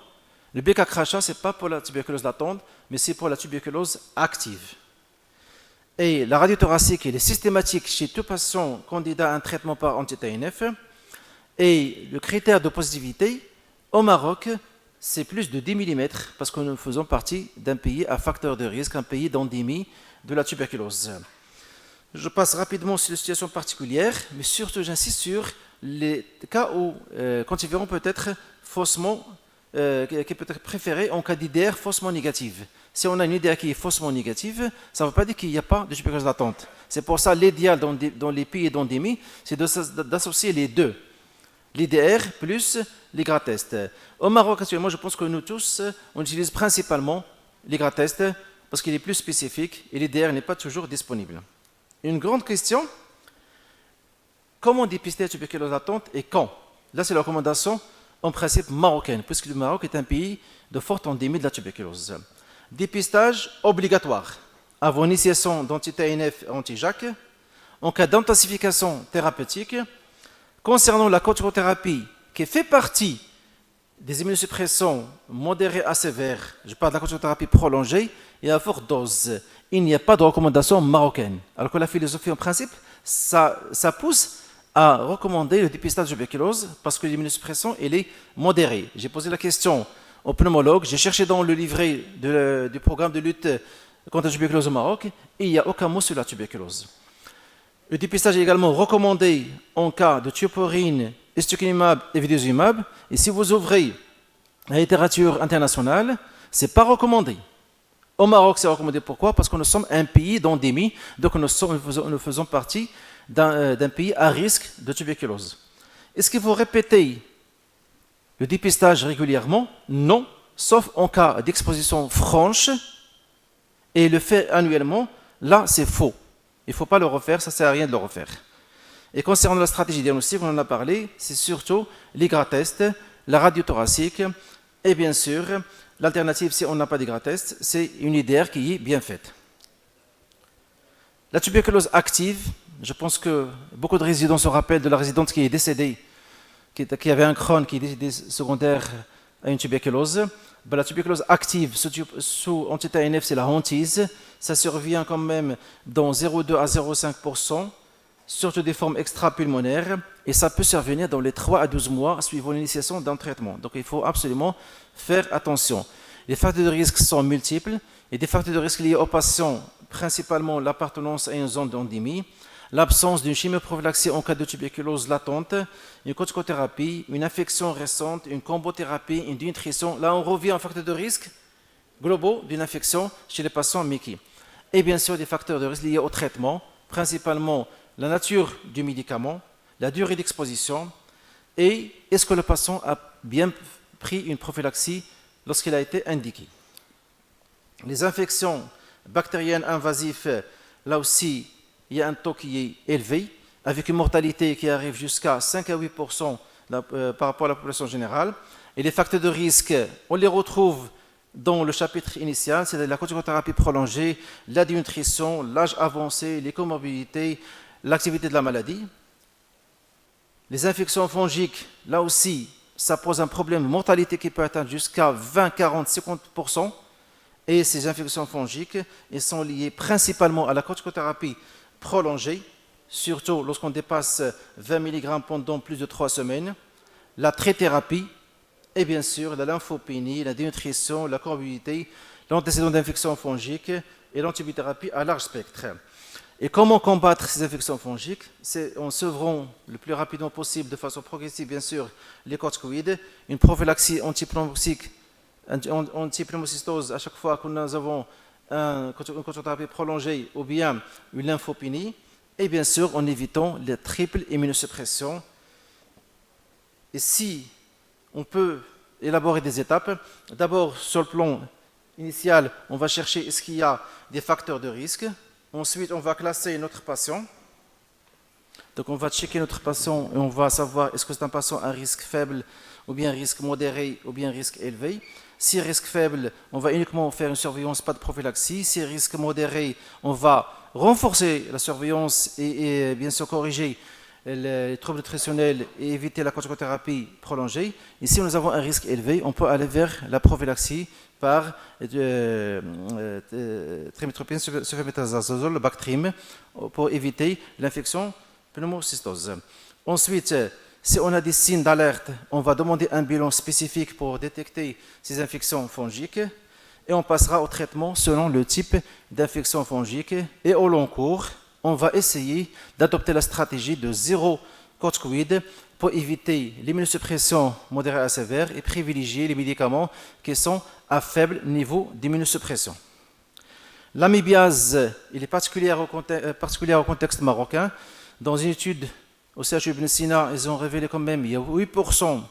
le BK crachat, ce n'est pas pour la tuberculose latente, mais c'est pour la tuberculose active. Et la radiothoracique, elle est systématique chez tout patient candidat à un traitement par anti-TNF. Et le critère de positivité, au Maroc, c'est plus de 10 mm, parce que nous faisons partie d'un pays à facteur de risque, un pays d'endémie de la tuberculose. Je passe rapidement sur les situations particulières, mais surtout j'insiste sur les cas où quantifieront peut être faussement, qui peut être préféré en cas d'IDR faussement négative. Si on a une IDR qui est faussement négative, ça ne veut pas dire qu'il n'y a pas de tuberculose latente. C'est pour ça l'idéal dans les pays d'endémie, c'est d'associer les deux. L'IDR plus l'IGRA-test. Au Maroc, actuellement, je pense que nous tous, on utilise principalement l'IGRA-test parce qu'il est plus spécifique et l'IDR n'est pas toujours disponible. Une grande question, comment dépister la tuberculose latente et quand? Là, c'est la recommandation en principe marocaine, puisque le Maroc est un pays de forte endémie de la tuberculose. Dépistage obligatoire avant initiation d'anti-TNF et anti-JAK. En cas d'intensification thérapeutique, Concernant la corticothérapie, qui fait partie des immunosuppressants modérés à sévères, je parle de la corticothérapie prolongée et à forte dose, il n'y a pas de recommandation marocaine. Alors que la philosophie, en principe, ça pousse à recommander le dépistage de tuberculose parce que l'immunosuppression, elle est modérée. J'ai posé la question au pneumologue, j'ai cherché dans le livret du programme de lutte contre la tuberculose au Maroc et il n'y a aucun mot sur la tuberculose. Le dépistage est également recommandé en cas de thioporine, ustekinumab et vidéosumab. Et si vous ouvrez la littérature internationale, ce n'est pas recommandé. Au Maroc, c'est recommandé. Pourquoi? Parce que nous sommes un pays d'endémie, donc nous faisons partie d'un pays à risque de tuberculose. Est-ce qu'il faut répéter le dépistage régulièrement? Non, sauf en cas d'exposition franche. Et le fait annuellement, là, c'est faux. Il ne faut pas le refaire, ça ne sert à rien de le refaire. Et concernant la stratégie diagnostique, on en a parlé, c'est surtout l'IGRA-test, la radio thoracique, et bien sûr, l'alternative, si on n'a pas d'IGRA-test, c'est une IDR qui est bien faite. La tuberculose active, je pense que beaucoup de résidents se rappellent de la résidente qui est décédée, qui avait un Crohn, qui est décédée secondaire à une tuberculose. La tuberculose active sous anti-TNF, c'est la hantise. Ça survient quand même dans 0,2 à 0,5%, surtout des formes extra-pulmonaires, et ça peut survenir dans les 3 à 12 mois suivant l'initiation d'un traitement. Donc il faut absolument faire attention. Les facteurs de risque sont multiples, et des facteurs de risque liés aux patients, principalement l'appartenance à une zone d'endémie, l'absence d'une chimioprophylaxie en cas de tuberculose latente, une corticothérapie, une infection récente, une combothérapie, une dénutrition. Là, on revient aux facteurs de risque globaux d'une infection chez les patients Mickey. Et bien sûr, des facteurs de risque liés au traitement, principalement la nature du médicament, la durée d'exposition et est-ce que le patient a bien pris une prophylaxie lorsqu'il a été indiqué. Les infections bactériennes invasives, là aussi, il y a un taux qui est élevé, avec une mortalité qui arrive jusqu'à 5 à 8% par rapport à la population générale. Et les facteurs de risque, on les retrouve dans le chapitre initial, c'est la corticothérapie prolongée, la dénutrition, l'âge avancé, les comorbidités, l'activité de la maladie. Les infections fongiques, là aussi, ça pose un problème de mortalité qui peut atteindre jusqu'à 20, 40, 50%. Et ces infections fongiques, elles sont liées principalement à la corticothérapie prolongée, surtout lorsqu'on dépasse 20 mg pendant plus de 3 semaines, la trithérapie, et bien sûr la lymphopénie, la dénutrition, la comorbidité, l'antécédent d'infection fongique et l'antibiothérapie à large spectre. Et comment combattre ces infections fongiques? C'est en sevrant le plus rapidement possible, de façon progressive bien sûr, les corticoïdes, une prophylaxie antipneumocystique, antipneumocystose à chaque fois que nous avons une corticothérapie prolongée ou bien une lymphopénie, et bien sûr en évitant les triples immunosuppressions. Et si on peut élaborer des étapes, d'abord sur le plan initial, on va chercher est-ce qu'il y a des facteurs de risque. Ensuite, on va classer notre patient. Donc, on va checker notre patient et on va savoir est-ce que c'est un patient à risque faible ou bien risque modéré ou bien risque élevé. Si risque faible, on va uniquement faire une surveillance, pas de prophylaxie. Si risque modéré, on va renforcer la surveillance et bien sûr corriger les troubles nutritionnels et éviter la corticothérapie prolongée. Et si nous avons un risque élevé, on peut aller vers la prophylaxie par trimétropine, sulfamétazole, le Bactrim, pour éviter l'infection pneumocystose. Ensuite, si on a des signes d'alerte, on va demander un bilan spécifique pour détecter ces infections fongiques et on passera au traitement selon le type d'infection fongique. Et au long cours, on va essayer d'adopter la stratégie de zéro corticoïde pour éviter l'immunosuppression modérée à sévère et privilégier les médicaments qui sont à faible niveau d'immunosuppression. L'amibiase, il est particulière au contexte marocain. Dans une étude au CHU Ibn Sina, ils ont révélé quand même qu'il y a 8%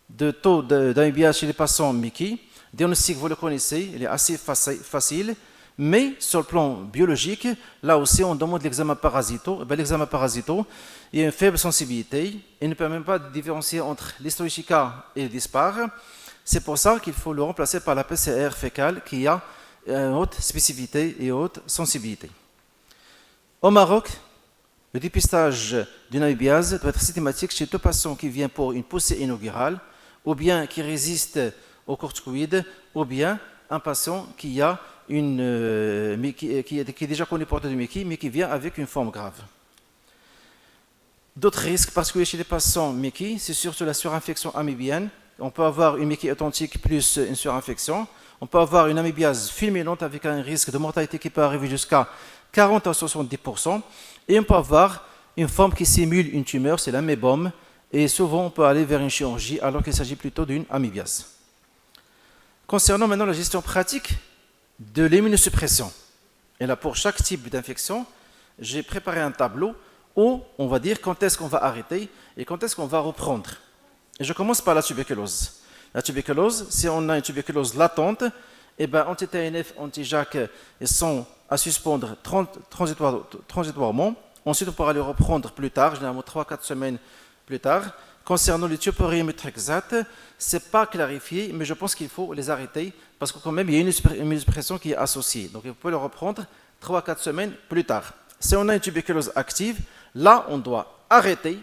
de taux d'amibiase chez les patients Mickey. Le diagnostic, vous le connaissez, il est assez facile. Mais sur le plan biologique, là aussi, on demande l'examen parasito. L'examen parasito, il y a une faible sensibilité. Il ne permet même pas de différencier entre l'histoïchica et le dispar. C'est pour ça qu'il faut le remplacer par la PCR fécale qui a une haute spécificité et haute sensibilité. Au Maroc, Le dépistage d'une amébiase doit être systématique chez tout patient qui vient pour une poussée inaugurale, ou bien qui résiste au corticoïde, ou bien un patient qui a qui est déjà connu porteur de Mickey, mais qui vient avec une forme grave. D'autres risques particuliers chez les patients Mickey, c'est surtout la surinfection amébienne. On peut avoir une Mickey authentique plus une surinfection. On peut avoir une amébiase fulminante avec un risque de mortalité qui peut arriver jusqu'à 40 à 70%. Et on peut avoir une forme qui simule une tumeur, c'est l'amébome. Et souvent, on peut aller vers une chirurgie alors qu'il s'agit plutôt d'une amébiase. Concernant maintenant la gestion pratique de l'immunosuppression. Et là, pour chaque type d'infection, j'ai préparé un tableau où on va dire quand est-ce qu'on va arrêter et quand est-ce qu'on va reprendre. Et je commence par la tuberculose. La tuberculose, si on a une tuberculose latente, anti-TNF, anti-JAK sont à suspendre transitoirement. Ensuite, on pourra les reprendre plus tard, généralement 3-4 semaines plus tard. Concernant les thiopurines et méthoxate, ce n'est pas clarifié, mais je pense qu'il faut les arrêter parce que quand même, il y a une immunosuppression qui est associée. Donc, vous pouvez le reprendre 3-4 semaines plus tard. Si on a une tuberculose active, là, on doit arrêter.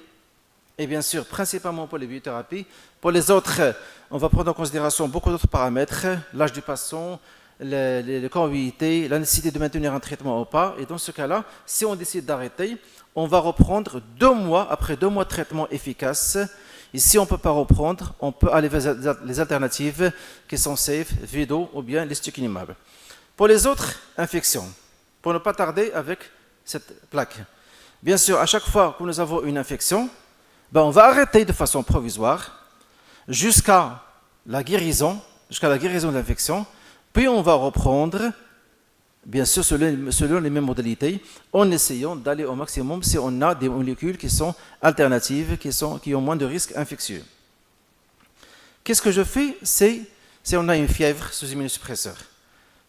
Et bien sûr, principalement pour les biothérapies. Pour les autres, on va prendre en considération beaucoup d'autres paramètres, l'âge du patient, les comorbidités, la nécessité de maintenir un traitement ou pas. Et dans ce cas-là, si on décide d'arrêter, on va reprendre 2 mois après 2 mois de traitement efficace. Et si on ne peut pas reprendre, on peut aller vers les alternatives qui sont safe, Vido ou bien les stukinimab. Pour les autres infections, pour ne pas tarder avec cette plaque. Bien sûr, à chaque fois que nous avons une infection, on va arrêter de façon provisoire jusqu'à la guérison de l'infection, puis on va reprendre, bien sûr, selon les mêmes modalités, en essayant d'aller au maximum si on a des molécules qui sont alternatives, qui ont moins de risques infectieux. Qu'est-ce que je fais? C'est on a une fièvre sous immunosuppresseur.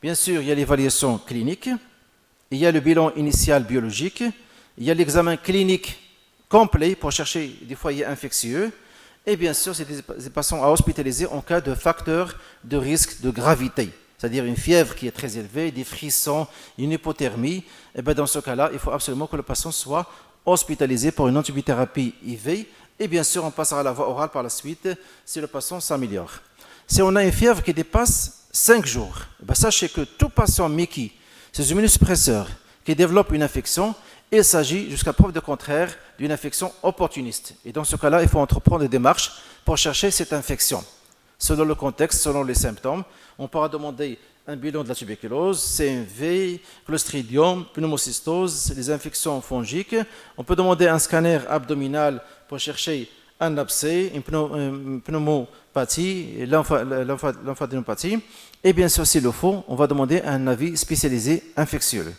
Bien sûr, il y a l'évaluation clinique, il y a le bilan initial biologique, il y a l'examen clinique complet pour chercher des foyers infectieux. Et bien sûr, c'est des patients à hospitaliser en cas de facteur de risque de gravité, c'est-à-dire une fièvre qui est très élevée, des frissons, une hypothermie. Et dans ce cas-là, il faut absolument que le patient soit hospitalisé pour une antibiothérapie IV. Et bien sûr, on passera à la voie orale par la suite si le patient s'améliore. Si on a une fièvre qui dépasse 5 jours, sachez que tout patient Mickey, ces immunosuppresseurs qui développe une infection, il s'agit, jusqu'à preuve de contraire, d'une infection opportuniste. Et dans ce cas-là, il faut entreprendre des démarches pour chercher cette infection. Selon le contexte, selon les symptômes, on pourra demander un bilan de la tuberculose, CMV, Clostridium, pneumocystose, les infections fongiques. On peut demander un scanner abdominal pour chercher un abcès, une pneumopathie, lymphadenopathies. Et bien sûr, s'il le faut, on va demander un avis spécialisé infectieux.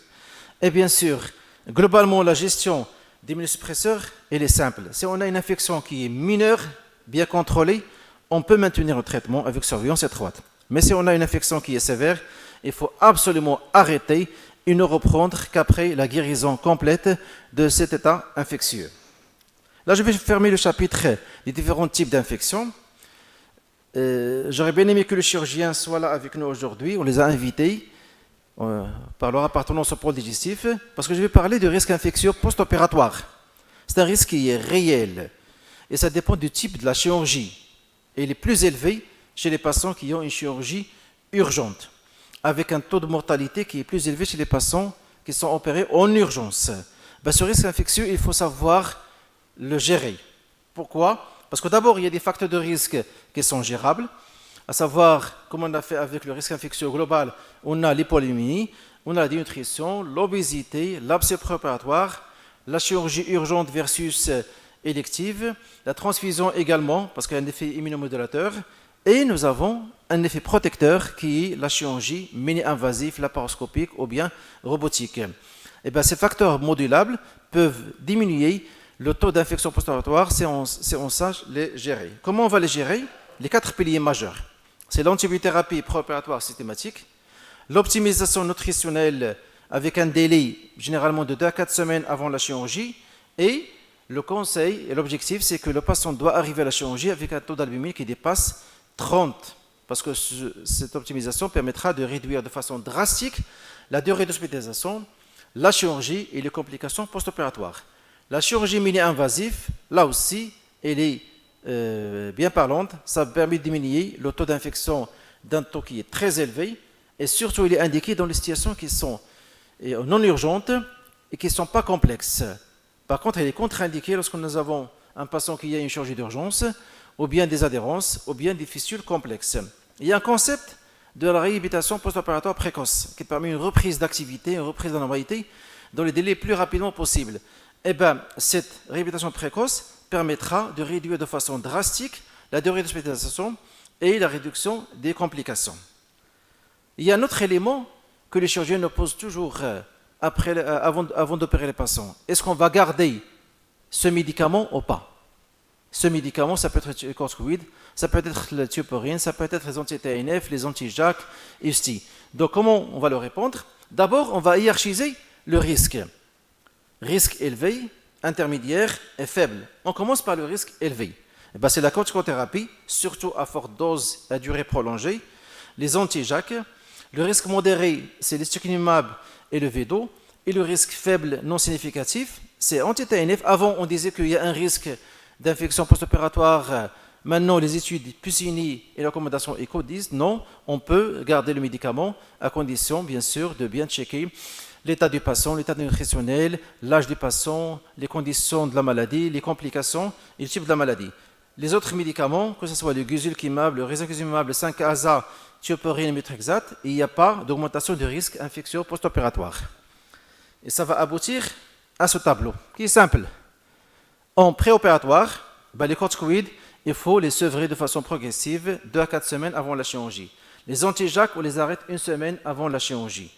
Et bien sûr, globalement, la gestion des immunosuppresseurs, elle est simple. Si on a une infection qui est mineure, bien contrôlée, on peut maintenir le traitement avec surveillance étroite. Mais si on a une infection qui est sévère, il faut absolument arrêter et ne reprendre qu'après la guérison complète de cet état infectieux. Là, je vais fermer le chapitre des différents types d'infections. J'aurais bien aimé que le chirurgien soit là avec nous aujourd'hui. On les a invités par leur appartenance au pôle digestif, parce que je vais parler du risque infectieux post-opératoire. C'est un risque qui est réel et ça dépend du type de la chirurgie. Et il est plus élevé chez les patients qui ont une chirurgie urgente, avec un taux de mortalité qui est plus élevé chez les patients qui sont opérés en urgence. Ce risque infectieux, il faut savoir le gérer. Pourquoi? Parce que d'abord, il y a des facteurs de risque qui sont gérables, à savoir, comme on a fait avec le risque infectieux global, on a l'hypolémie, on a la dénutrition, l'obésité, l'abcès préopératoire, la chirurgie urgente versus élective, la transfusion également, parce qu'il y a un effet immunomodulateur, et nous avons un effet protecteur qui est la chirurgie mini-invasive, laparoscopique ou bien robotique. Et ces facteurs modulables peuvent diminuer le taux d'infection post-opératoire si on sache les gérer. Comment on va les gérer? Les 4 piliers majeurs. C'est l'antibiothérapie préopératoire systématique, l'optimisation nutritionnelle avec un délai généralement de 2 à 4 semaines avant la chirurgie, et le conseil et l'objectif, c'est que le patient doit arriver à la chirurgie avec un taux d'albumine qui dépasse 30, parce que cette optimisation permettra de réduire de façon drastique la durée d'hospitalisation, la chirurgie et les complications post-opératoires. La chirurgie mini-invasive, là aussi, elle est bien parlante. Ça permet de diminuer le taux d'infection d'un taux qui est très élevé. Et surtout, il est indiqué dans les situations qui sont non urgentes et qui ne sont pas complexes. Par contre, il est contre-indiqué lorsque nous avons un patient qui a une chirurgie d'urgence, ou bien des adhérences, ou bien des fistules complexes. Il y a un concept de la réhabilitation post-opératoire précoce qui permet une reprise d'activité, une reprise de la normalité dans les délais plus rapidement possible. Eh bien, cette réhabilitation précoce permettra de réduire de façon drastique la durée d'hospitalisation et la réduction des complications. Il y a un autre élément que les chirurgiens nous posent toujours avant d'opérer les patients. Est-ce qu'on va garder ce médicament ou pas? Ce médicament, ça peut être le corticoïde, ça peut être la thioporine, ça peut être les anti-TNF, les anti-JAK, ISTI. Donc, comment on va leur répondre? D'abord, on va hiérarchiser le risque. Risque élevé, intermédiaire et faible. On commence par le risque élevé. C'est la corticothérapie, surtout à forte dose à durée prolongée. Les anti-JAK. Le risque modéré, c'est l'ustekinumab et le Vedo. Et le risque faible, non significatif, c'est anti-TNF. Avant, on disait qu'il y a un risque d'infection post-opératoire. Maintenant, les études Puccini et la recommandation ECHO disent non, on peut garder le médicament à condition, bien sûr, de bien checker l'état du patient, l'état nutritionnel, l'âge du patient, les conditions de la maladie, les complications et le type de la maladie. Les autres médicaments, que ce soit le guzulkimab, le risankizumab, le 5-ASA, thioporine et métrexate, il n'y a pas d'augmentation de risque infectieux post-opératoire. Et ça va aboutir à ce tableau, qui est simple. En préopératoire, les corticoïdes, il faut les sevrer de façon progressive 2 à 4 semaines avant la chirurgie. Les anti-JAK, on les arrête 1 semaine avant la chirurgie.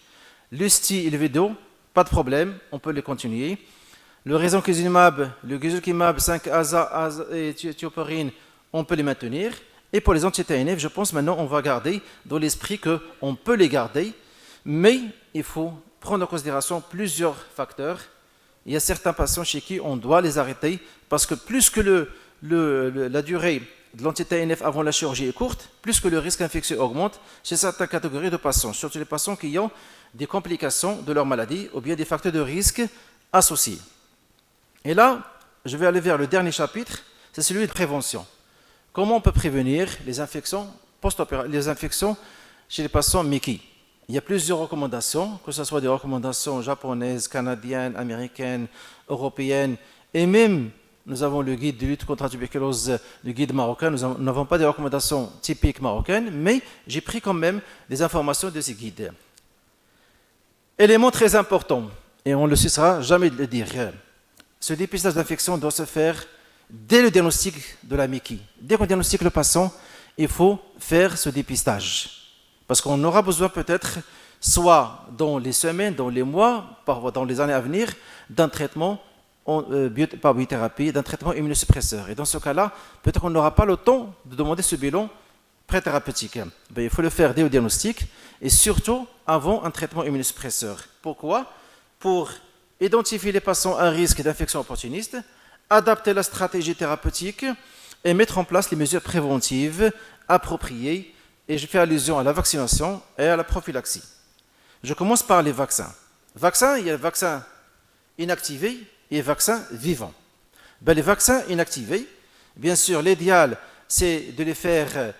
L'USTI et le Vedo, pas de problème, on peut les continuer. Le risankizumab, le guzulkimab, 5-ASA et thioporine, on peut les maintenir. Et pour les anti-TNF, je pense maintenant on va garder dans l'esprit qu'on peut les garder, mais il faut prendre en considération plusieurs facteurs. Il y a certains patients chez qui on doit les arrêter parce que plus que la durée de l'anti-TNF avant la chirurgie est courte, plus que le risque infectieux augmente chez certaines catégories de patients, surtout les patients qui ont des complications de leur maladie ou bien des facteurs de risque associés. Et là, je vais aller vers le dernier chapitre, c'est celui de prévention. Comment on peut prévenir les infections post-opératoires, les infections chez les patients MICI? Il y a plusieurs recommandations, que ce soit des recommandations japonaises, canadiennes, américaines, européennes, et même nous avons le guide de lutte contre la tuberculose, le guide marocain. Nous n'avons pas des recommandations typiques marocaines, mais j'ai pris quand même des informations de ces guides. Élément très important, et on ne le cessera jamais de le dire, ce dépistage d'infection doit se faire dès le diagnostic de la MICI. Dès qu'on diagnostique le patient, il faut faire ce dépistage. Parce qu'on aura besoin peut-être, soit dans les semaines, dans les mois, dans les années à venir, d'un traitement par biothérapie, d'un traitement immunosuppresseur. Et dans ce cas-là, peut-être qu'on n'aura pas le temps de demander ce bilan pré-thérapeutique. Il faut le faire dès le diagnostic et surtout avant un traitement immunosuppresseur. Pourquoi? Pour identifier les patients à risque d'infection opportuniste, adapter la stratégie thérapeutique et mettre en place les mesures préventives appropriées. Et je fais allusion à la vaccination et à la prophylaxie. Je commence par les vaccins. Il y a le vaccin inactivé et le vaccin vivant. Les vaccins inactivés, bien sûr, l'idéal, c'est de les faire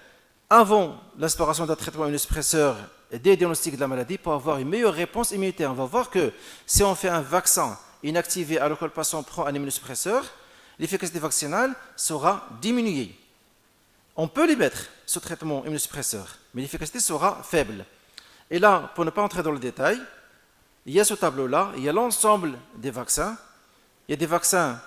avant l'instauration d'un traitement immunosuppresseur dès le diagnostic de la maladie pour avoir une meilleure réponse immunitaire. On va voir que si on fait un vaccin inactivé alors que le patient prend un immunosuppresseur, l'efficacité vaccinale sera diminuée. On peut les mettre, ce traitement immunosuppresseur, mais l'efficacité sera faible. Et là, pour ne pas entrer dans le détail, il y a ce tableau-là, il y a l'ensemble des vaccins. Il y a des vaccins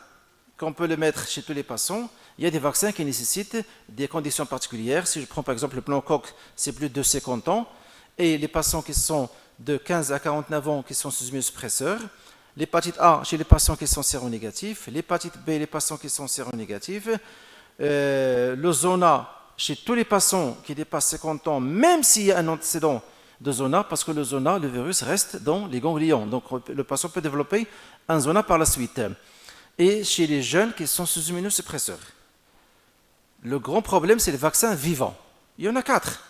qu'on peut les mettre chez tous les patients. Il y a des vaccins qui nécessitent des conditions particulières. Si je prends par exemple le pneumocoque, c'est plus de 50 ans. Et les patients qui sont de 15 à 49 ans qui sont sous immunosuppresseurs. L'hépatite A chez les patients qui sont séronégatifs. L'hépatite B, les patients qui sont séronégatifs. Le zona chez tous les patients qui dépassent 50 ans, même s'il y a un antécédent de zona, parce que le zona, le virus reste dans les ganglions. Donc le patient peut développer un zona par la suite. Et chez les jeunes qui sont sous immunosuppresseurs. Le grand problème, c'est les vaccins vivants. Il y en a 4.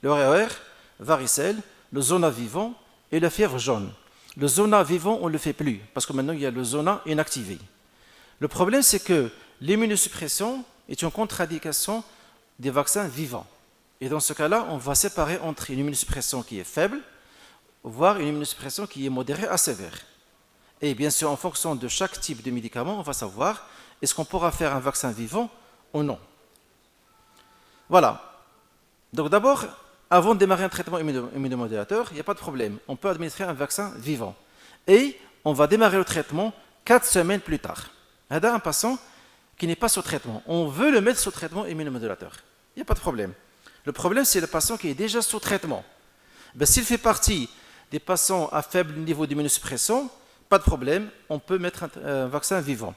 Le RR, varicelle, le zona vivant et la fièvre jaune. Le zona vivant, on ne le fait plus, parce que maintenant, il y a le zona inactivé. Le problème, c'est que l'immunosuppression est une contre-indication des vaccins vivants. Et dans ce cas-là, on va séparer entre une immunosuppression qui est faible, voire une immunosuppression qui est modérée à sévère. Et bien sûr, en fonction de chaque type de médicament, on va savoir est-ce qu'on pourra faire un vaccin vivant ou non. Voilà. Donc d'abord, avant de démarrer un traitement immunomodulateur, il n'y a pas de problème. On peut administrer un vaccin vivant. Et on va démarrer le traitement 4 semaines plus tard. Il y a un patient qui n'est pas sous traitement. On veut le mettre sous traitement immunomodulateur. Il n'y a pas de problème. Le problème, c'est le patient qui est déjà sous traitement. S'il fait partie des patients à faible niveau d'immunosuppression, pas de problème, on peut mettre un vaccin vivant.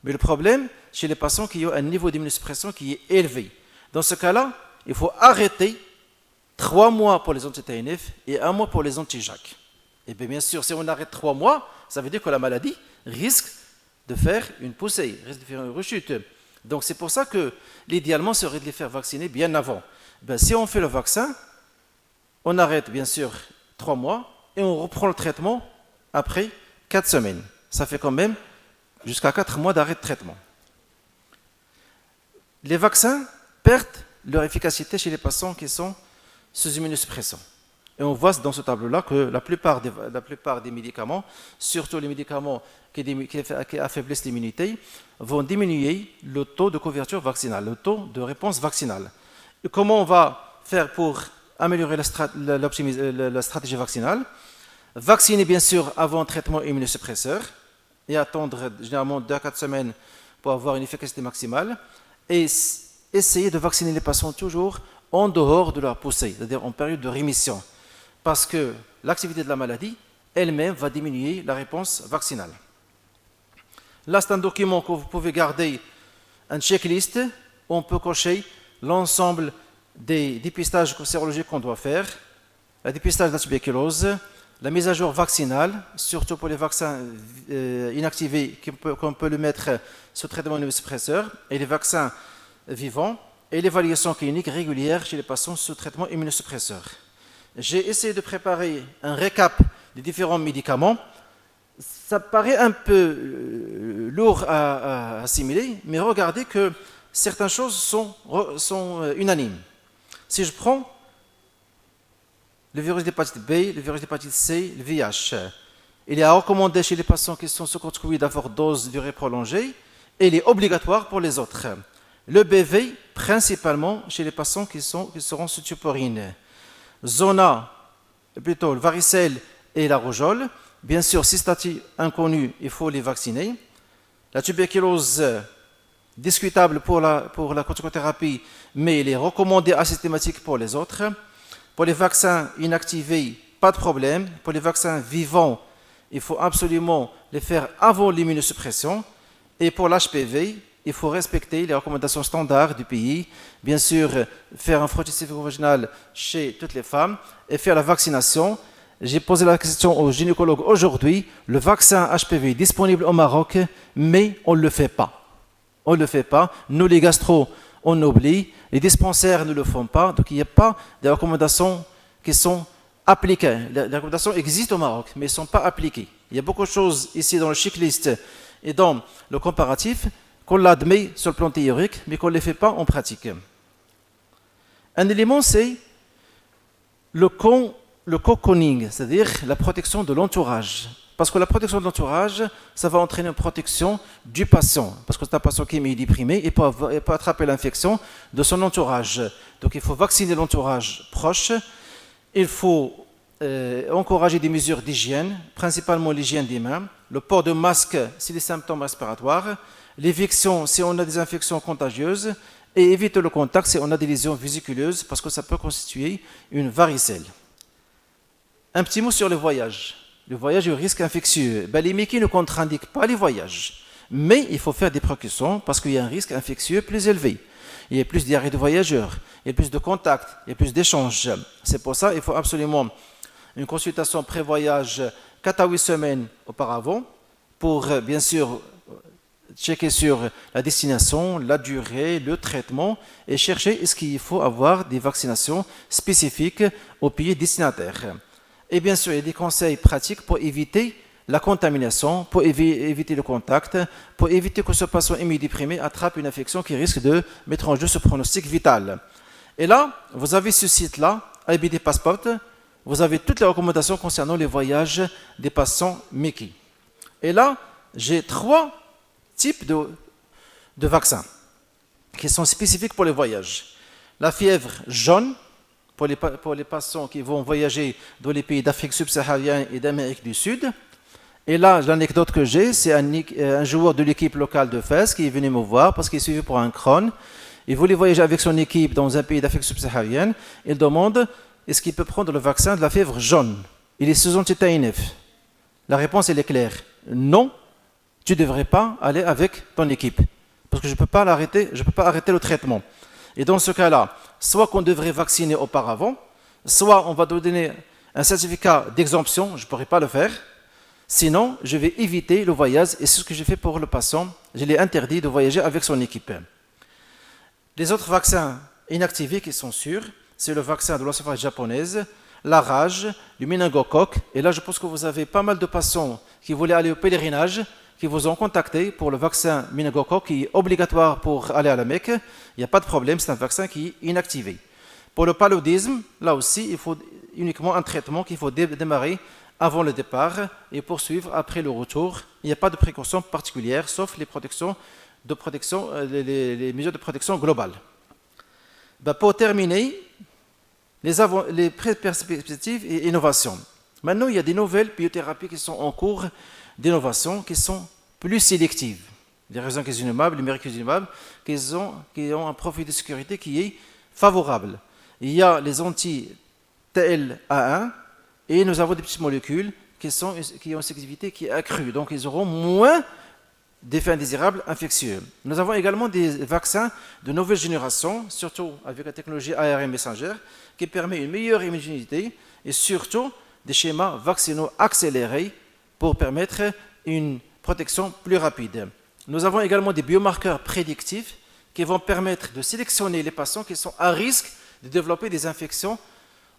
Mais le problème, chez les patients qui ont un niveau d'immunosuppression qui est élevé. Dans ce cas-là, il faut arrêter 3 mois pour les anti-TNF et 1 mois pour les anti-JAK. Et bien sûr, si on arrête 3 mois, ça veut dire que la maladie risque de faire une poussée, risque de faire une rechute. Donc c'est pour ça que l'idéalement serait de les faire vacciner bien avant. Si on fait le vaccin, on arrête bien sûr 3 mois et on reprend le traitement après 4 semaines. Ça fait quand même jusqu'à 4 mois d'arrêt de traitement. Les vaccins perdent leur efficacité chez les patients qui sont sous immunosuppression. Et on voit dans ce tableau-là que la plupart des médicaments, surtout les médicaments qui affaiblissent l'immunité, vont diminuer le taux de couverture vaccinale, le taux de réponse vaccinale. Et comment on va faire pour améliorer la stratégie vaccinale? Vacciner bien sûr avant un traitement immunosuppresseur et attendre généralement 2 à 4 semaines pour avoir une efficacité maximale et essayer de vacciner les patients toujours en dehors de leur poussée, c'est-à-dire en période de rémission, parce que l'activité de la maladie elle-même va diminuer la réponse vaccinale. Là, c'est un document que vous pouvez garder, un checklist où on peut cocher l'ensemble des dépistages sérologiques qu'on doit faire, le dépistage de la tuberculose, la mise à jour vaccinale, surtout pour les vaccins inactivés qu'on peut le mettre sous traitement immunosuppresseur, et les vaccins vivants, et l'évaluation clinique régulière chez les patients sous traitement immunosuppresseur. J'ai essayé de préparer un récap des différents médicaments. Ça paraît un peu lourd à assimiler, mais regardez que certaines choses sont unanimes. Si je prends le virus d'hépatite B, le virus d'hépatite C, le VIH, il est recommandé chez les patients qui sont sous corticoïdes à forte dose durée prolongée et il est obligatoire pour les autres. Le BV, principalement chez les patients qui seront sous tuporine. Zona, plutôt le varicelle et la rougeole. Bien sûr, si statut inconnu, il faut les vacciner. La tuberculose, discutable pour la corticothérapie, mais il est recommandé asystématique pour les autres. Pour les vaccins inactivés, pas de problème. Pour les vaccins vivants, il faut absolument les faire avant l'immunosuppression. Et pour l'HPV, il faut respecter les recommandations standards du pays. Bien sûr, faire un frottis vaginal chez toutes les femmes et faire la vaccination. J'ai posé la question aux gynécologues aujourd'hui. Le vaccin HPV est disponible au Maroc, mais on ne le fait pas. On ne le fait pas. Nous, les gastro, on oublie. Les dispensaires ne le font pas. Donc, il n'y a pas de recommandations qui sont appliquées. Les recommandations existent au Maroc, mais elles ne sont pas appliquées. Il y a beaucoup de choses ici dans le checklist et dans le comparatif qu'on l'admet sur le plan théorique, mais qu'on ne les fait pas en pratique. Un élément, c'est le cocooning, c'est-à-dire la protection de l'entourage. Parce que la protection de l'entourage, ça va entraîner une protection du patient. Parce que c'est un patient qui est déprimé, il peut attraper l'infection de son entourage. Donc il faut vacciner l'entourage proche. Il faut encourager des mesures d'hygiène, principalement l'hygiène des mains, le port de masque si les symptômes respiratoires, l'éviction si on a des infections contagieuses et éviter le contact si on a des lésions vésiculeuses parce que ça peut constituer une varicelle. Un petit mot sur le voyage. Le voyage est au risque infectieux. Les Mickey ne contre-indiquent pas les voyages, mais il faut faire des précautions parce qu'il y a un risque infectieux plus élevé. Il y a plus de diarrhée de voyageurs, il y a plus de contacts, il y a plus d'échanges. C'est pour ça qu'il faut absolument une consultation pré-voyage 4 à 8 semaines auparavant pour bien sûr checker sur la destination, la durée, le traitement et chercher est-ce qu'il faut avoir des vaccinations spécifiques au pays destinataire. Et bien sûr, il y a des conseils pratiques pour éviter la contamination, pour éviter le contact, pour éviter que ce patient immunodéprimé attrape une infection qui risque de mettre en jeu ce pronostic vital. Et là, vous avez ce site-là, IBD Passport, vous avez toutes les recommandations concernant les voyages des patients Mickey. Et là, j'ai 3 types de vaccins qui sont spécifiques pour les voyages. La fièvre jaune, pour les patients qui vont voyager dans les pays d'Afrique subsaharienne et d'Amérique du Sud. Et là, l'anecdote que j'ai, c'est un joueur de l'équipe locale de Fès qui est venu me voir parce qu'il est suivi pour un Crohn. Il voulait voyager avec son équipe dans un pays d'Afrique subsaharienne. Il demande, est-ce qu'il peut prendre le vaccin de la fièvre jaune? Il est sous anti-TNF. La réponse, elle est claire. Non, tu ne devrais pas aller avec ton équipe. Parce que je ne peux pas arrêter le traitement. Et dans ce cas-là, soit qu'on devrait vacciner auparavant, soit on va donner un certificat d'exemption, je ne pourrai pas le faire. Sinon, je vais éviter le voyage et c'est ce que j'ai fait pour le patient. Je l'ai interdit de voyager avec son équipe. Les autres vaccins inactivés qui sont sûrs, c'est le vaccin de l'encéphalite japonaise, la rage, le méningocoque. Et là, je pense que vous avez pas mal de patients qui voulaient aller au pèlerinage, qui vous ont contacté pour le vaccin méningocoque qui est obligatoire pour aller à la Mecque. Il n'y a pas de problème, c'est un vaccin qui est inactivé. Pour le paludisme, là aussi, il faut uniquement un traitement qu'il faut démarrer avant le départ et poursuivre après le retour. Il n'y a pas de précautions particulières, sauf les mesures de protection globales. Pour terminer, les perspectives et innovations. Maintenant, il y a des nouvelles biothérapies qui sont en cours d'innovation, qui sont plus sélectives. Les résinquisinumables, les méricisinumables, qui ont un profil de sécurité qui est favorable. Il y a les anti-TLA1 et nous avons des petites molécules qui ont une sélectivité qui est accrue. Donc, ils auront moins d'effets indésirables infectieux. Nous avons également des vaccins de nouvelle génération, surtout avec la technologie ARN messagère, qui permet une meilleure immunité et surtout des schémas vaccinaux accélérés pour permettre une protection plus rapide. Nous avons également des biomarqueurs prédictifs qui vont permettre de sélectionner les patients qui sont à risque de développer des infections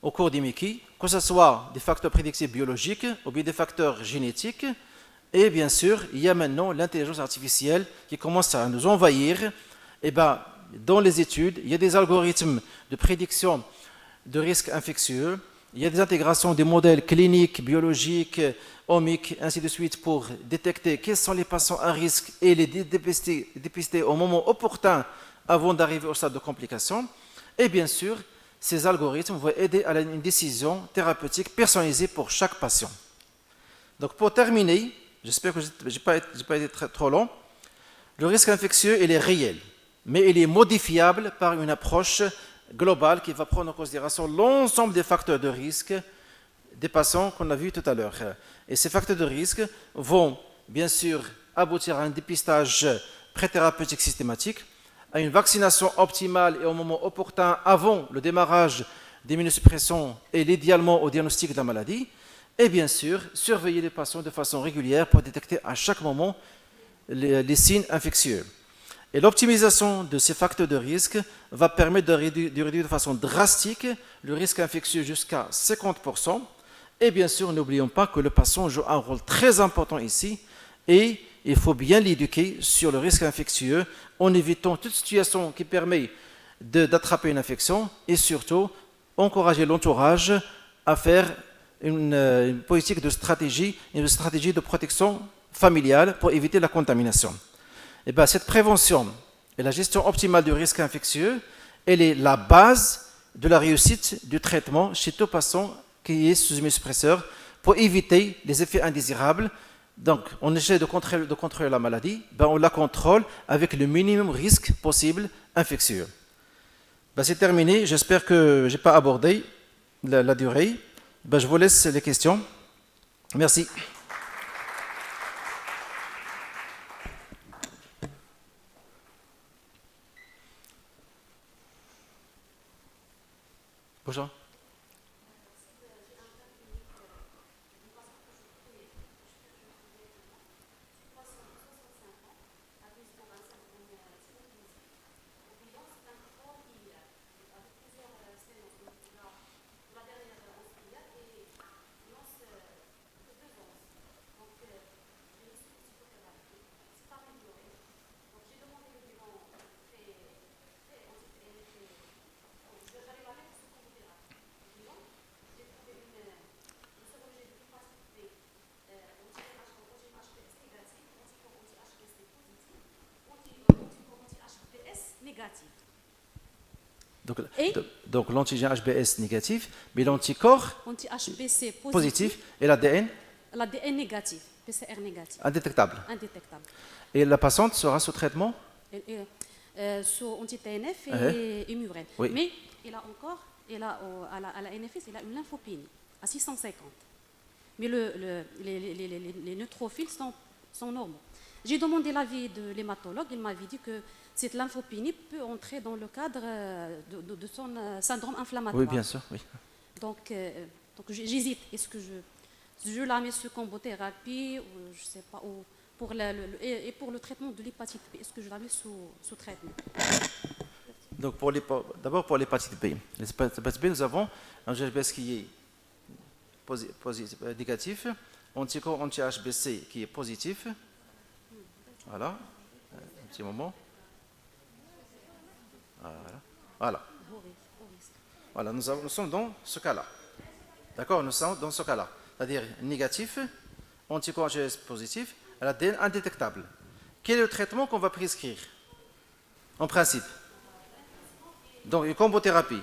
au cours des Mickey, que ce soit des facteurs prédictifs biologiques ou bien des facteurs génétiques. Et bien sûr, il y a maintenant l'intelligence artificielle qui commence à nous envahir. Et dans les études, il y a des algorithmes de prédiction de risques infectieux. Il y a des intégrations des modèles cliniques, biologiques, omiques, ainsi de suite, pour détecter quels sont les patients à risque et les dépister au moment opportun avant d'arriver au stade de complication. Et bien sûr, ces algorithmes vont aider à une décision thérapeutique personnalisée pour chaque patient. Donc pour terminer, j'espère que je n'ai pas été trop long, le risque infectieux, il est réel, mais il est modifiable par une approche globale qui va prendre en considération l'ensemble des facteurs de risque des patients qu'on a vus tout à l'heure. Et ces facteurs de risque vont bien sûr aboutir à un dépistage préthérapeutique systématique, à une vaccination optimale et au moment opportun avant le démarrage d'immunosuppression et idéalement au diagnostic de la maladie, et bien sûr surveiller les patients de façon régulière pour détecter à chaque moment les signes infectieux. Et l'optimisation de ces facteurs de risque va permettre de réduire de façon drastique le risque infectieux jusqu'à 50%. Et bien sûr, n'oublions pas que le patient joue un rôle très important ici et il faut bien l'éduquer sur le risque infectieux en évitant toute situation qui permet d'attraper une infection et surtout encourager l'entourage à faire une politique de stratégie, une stratégie de protection familiale pour éviter la contamination. Et cette prévention et la gestion optimale du risque infectieux, elle est la base de la réussite du traitement chez tout patient qui est sous immunosuppresseur pour éviter les effets indésirables. Donc, on essaie de contrôler la maladie, on la contrôle avec le minimum risque possible infectieux. C'est terminé, j'espère que je n'ai pas abordé la durée. Je vous laisse les questions. Merci. Bonjour. Et donc l'antigène HBS négatif, mais l'anticorps anti-HBC positif et l'ADN l'ADN négatif, PCR négatif, indétectable. indétectable. Et la patiente sera sous traitement Sur anti-TNF et Humurène. Oui. Mais il a encore, à la NFS, il a une lymphopénie à 650. Mais les neutrophils sont normaux. J'ai demandé l'avis de l'hématologue, il m'avait dit que cette lymphopénie peut entrer dans le cadre de son syndrome inflammatoire. Oui, bien sûr, oui. Donc j'hésite. Est-ce que je la mets sur combothérapie ou je sais pas, ou et pour le traitement de l'hépatite B, est-ce que je la mets sous traitement? Donc d'abord pour l'hépatite B. L'hépatite B, nous avons un GHBS qui est négatif, anticorps anti-HBC qui est positif. Voilà, un petit moment. Voilà, nous sommes dans ce cas-là. D'accord, nous sommes dans ce cas-là. C'est-à-dire négatif, anticorps HBS positif, l'ADN indétectable. Quel est le traitement qu'on va prescrire? En principe. Donc, une combothérapie,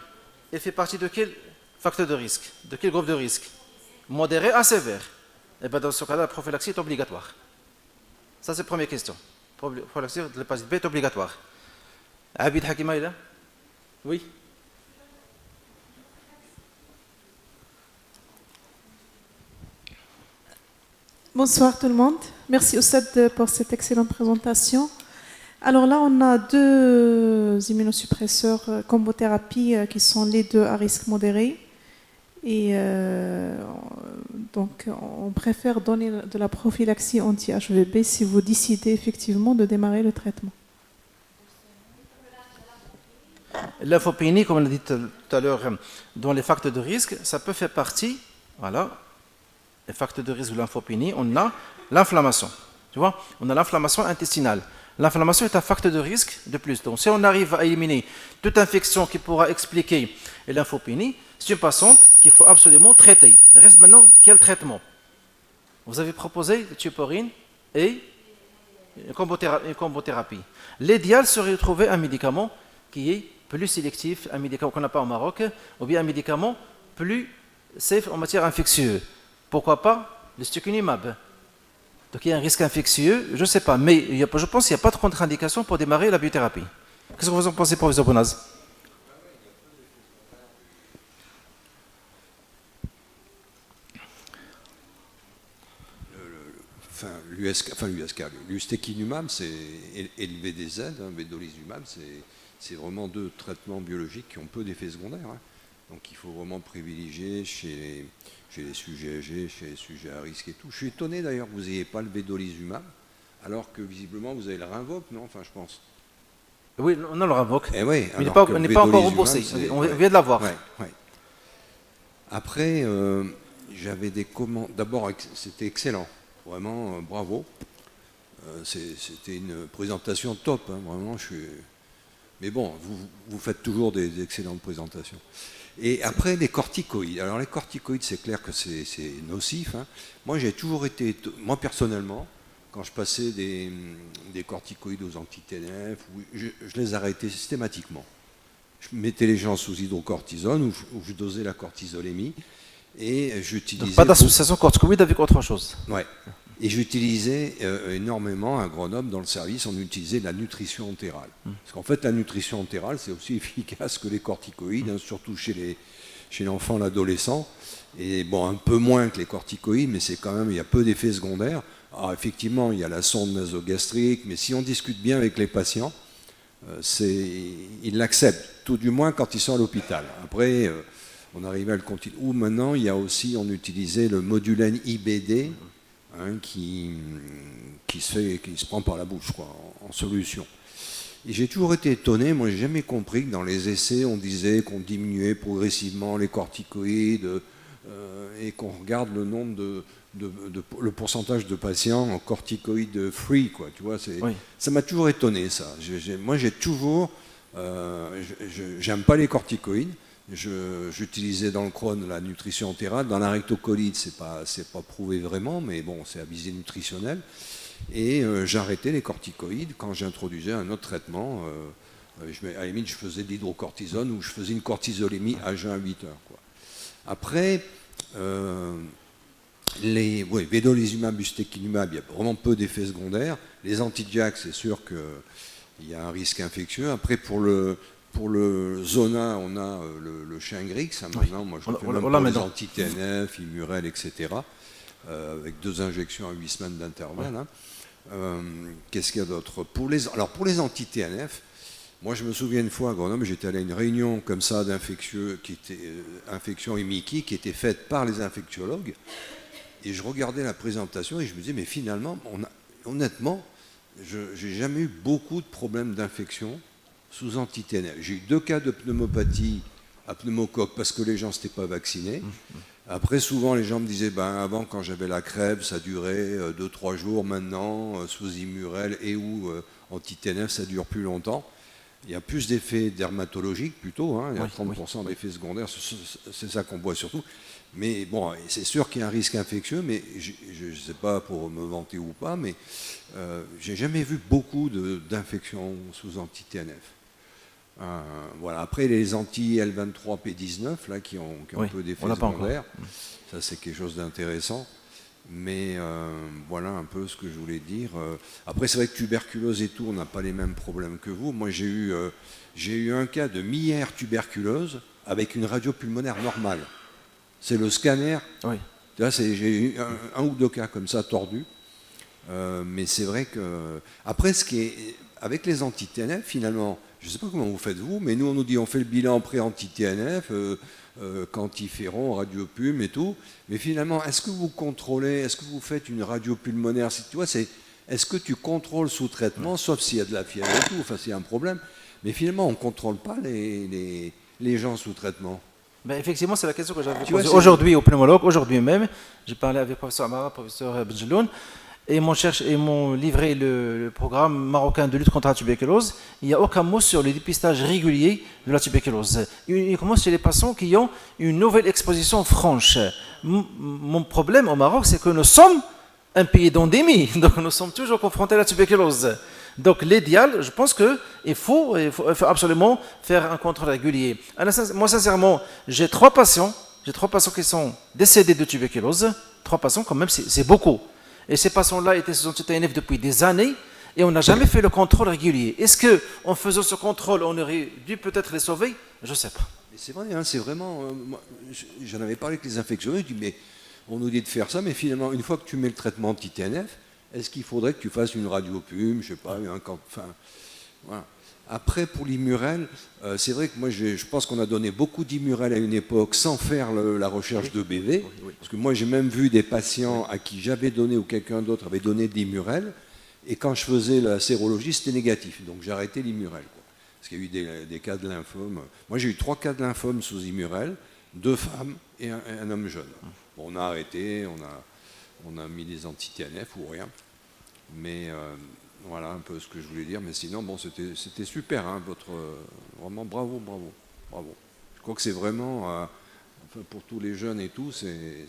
elle fait partie de quel facteur de risque? De quel groupe de risque? Modéré à sévère. Et bien dans ce cas-là, la prophylaxie est obligatoire. Ça, c'est la première question. Prophylaxie de l'hépatite B est obligatoire. Abid Hakima, il est là? Oui. Bonsoir tout le monde. Merci Oussad pour cette excellente présentation. Alors là, on a deux immunosuppresseurs combothérapie qui sont les deux à risque modéré. Et donc, on préfère donner de la prophylaxie anti-HVB si vous décidez effectivement de démarrer le traitement. Lymphopénie, comme on l'a dit tout à l'heure, dans les facteurs de risque, ça peut faire partie, voilà, les facteurs de risque de lymphopénie, on a l'inflammation. Tu vois, on a l'inflammation intestinale. L'inflammation est un facteur de risque de plus. Donc, si on arrive à éliminer toute infection qui pourra expliquer la lymphopénie, c'est une patiente qu'il faut absolument traiter. Il reste maintenant quel traitement? Vous avez proposé la tioporine et une combothérapie. L'idéal serait de trouver un médicament qui est plus sélectif, un médicament qu'on n'a pas au Maroc, ou bien un médicament plus safe en matière infectieuse. Pourquoi pas le stucunimab? Donc il y a un risque infectieux, je ne sais pas, mais je pense qu'il n'y a pas de contre-indication pour démarrer la biothérapie. Qu'est-ce que vous en pensez, professeur Bonaz? L'ustekinumab, c'est élevé des Z, vedolizumab, c'est vraiment deux traitements biologiques qui ont peu d'effets secondaires. Hein. Donc il faut vraiment privilégier chez les sujets âgés, chez les sujets à risque et tout. Je suis étonné d'ailleurs que vous n'ayez pas le vedolizumab, alors que visiblement vous avez le Rinvoq, non? Enfin, je pense. Oui, on a le Rinvoq. Eh oui, mais il n'est pas encore remboursé. On vient de l'avoir. Ouais. Après, j'avais des commandes. D'abord, c'était excellent. Vraiment, bravo. C'était une présentation top. Hein, vraiment, Mais bon, vous faites toujours des excellentes présentations. Et après, les corticoïdes. Alors, les corticoïdes, c'est clair que c'est nocif. Hein. Moi, j'ai toujours été... Moi, personnellement, quand je passais des corticoïdes aux anti-TNF, je les arrêtais systématiquement. Je mettais les gens sous hydrocortisone ou je dosais la cortisolémie. Et j'utilisais... Donc, pas d'association corticoïde avec autre chose. Ouais. Et j'utilisais énormément, à Grenoble, dans le service, on utilisait de la nutrition entérale. Parce qu'en fait, la nutrition entérale, c'est aussi efficace que les corticoïdes, hein, surtout chez l'enfant, l'adolescent. Et bon, un peu moins que les corticoïdes, mais c'est quand même, il y a peu d'effets secondaires. Alors effectivement, il y a la sonde nasogastrique, mais si on discute bien avec les patients, ils l'acceptent, tout du moins quand ils sont à l'hôpital. Après, on arrivait à le continuer. Ou maintenant, il y a aussi, on utilisait le modulène IBD, hein, qui se prend par la bouche, quoi, en solution. Et j'ai toujours été étonné, moi j'ai jamais compris que dans les essais on disait qu'on diminuait progressivement les corticoïdes et qu'on regarde le nombre le pourcentage de patients en corticoïdes free, quoi, tu vois, oui. Ça m'a toujours étonné ça. Moi j'ai toujours, j'aime pas les corticoïdes. J'utilisais dans le Crohn la nutrition entérale, dans la rectocolite c'est pas prouvé vraiment, mais bon c'est à visée nutritionnelle, et j'arrêtais les corticoïdes quand j'introduisais un autre traitement À la limite, je faisais de l'hydrocortisone ou je faisais une cortisolémie à jeun à 8 heures, quoi. Après, vedolizumab, ustekinumab, il y a vraiment peu d'effets secondaires. Les anti-JAK, c'est sûr qu'il y a un risque infectieux. Après, pour le zona, on a le Shingrix. Maintenant, moi, je le fais même pour les anti-TNF, Immurel, etc. Avec 2 injections à 8 semaines d'intervalle. Hein. Qu'est-ce qu'il y a d'autre? Pour les anti-TNF, moi, je me souviens une fois à Grenoble, j'étais allé à une réunion comme ça d'infectieux, qui était infection EMICI, qui était faite par les infectiologues. Et je regardais la présentation et je me disais, mais finalement, honnêtement, je n'ai jamais eu beaucoup de problèmes d'infection sous anti-TNF. J'ai eu 2 cas de pneumopathie à pneumocoque parce que les gens ne s'étaient pas vaccinés. Après, souvent, les gens me disaient, avant, quand j'avais la crève, ça durait 2-3 jours. Maintenant, sous Immurel et ou anti-TNF, ça dure plus longtemps. Il y a plus d'effets dermatologiques plutôt, hein. Il y a 30% d'effets secondaires, c'est ça qu'on voit surtout. Mais bon, c'est sûr qu'il y a un risque infectieux, mais je ne sais pas pour me vanter ou pas, mais j'ai jamais vu beaucoup d'infections sous anti-TNF. Voilà. Après, les anti-L23P19, là, qui ont un peu d'effets secondaires, ça c'est quelque chose d'intéressant. Mais voilà un peu ce que je voulais dire. Après, c'est vrai que tuberculose et tout, on n'a pas les mêmes problèmes que vous. Moi, j'ai eu un cas de miliaire tuberculose avec une radio pulmonaire normale. C'est le scanner. Oui. J'ai eu un ou 2 cas comme ça tordus. Mais c'est vrai que... Après, avec les anti-TNF, finalement, je ne sais pas comment vous faites vous, mais nous, on nous dit on fait le bilan pré-anti-TNF, quantiféron, radiopulm et tout. Mais finalement, est-ce que vous contrôlez, est-ce que vous faites une radio pulmonaire? Tu vois, est-ce que tu contrôles sous traitement, sauf s'il y a de la fièvre et tout, enfin, s'il y a un problème. Mais finalement, on ne contrôle pas les gens sous traitement. Ben effectivement, c'est la question que j'avais posée aujourd'hui au pneumologue, aujourd'hui même. J'ai parlé avec le professeur Amara, le professeur Benjeloun, et ils m'ont livré le programme marocain de lutte contre la tuberculose. Il n'y a aucun mot sur le dépistage régulier de la tuberculose. Uniquement chez les patients qui ont une nouvelle exposition franche. Mon problème au Maroc, c'est que nous sommes un pays d'endémie, donc nous sommes toujours confrontés à la tuberculose. Donc l'idéal, je pense qu'il faut absolument faire un contrôle régulier. Moi, sincèrement, j'ai 3 patients qui sont décédés de tuberculose. 3 patients, quand même, c'est beaucoup. Et ces patients-là étaient sous anti-TNF depuis des années et on n'a jamais fait le contrôle régulier. Est-ce qu'en faisant ce contrôle, on aurait dû peut-être les sauver? Je ne sais pas. Mais c'est vrai, hein, c'est vraiment... j'en avais parlé avec les infectiologues, je dis, mais on nous dit de faire ça, mais finalement, une fois que tu mets le traitement anti-TNF, est-ce qu'il faudrait que tu fasses une radiopulm, je ne sais pas, voilà. Après, pour l'Immurel, c'est vrai que moi, je pense qu'on a donné beaucoup d'Immurel à une époque sans faire la recherche de BV. Parce que moi, j'ai même vu des patients à qui j'avais donné ou quelqu'un d'autre avait donné de l'Immurel. Et quand je faisais la sérologie, c'était négatif. Donc, j'ai arrêté l'Immurel. Parce qu'il y a eu des cas de lymphome. Moi, j'ai eu 3 cas de lymphome sous Immurel, 2 femmes et un homme jeune. Bon, on a arrêté, on a mis des anti-TNF ou rien. Mais... voilà un peu ce que je voulais dire, mais sinon, bon, c'était super, hein, vraiment bravo. Je crois que c'est vraiment, pour tous les jeunes et tout, c'est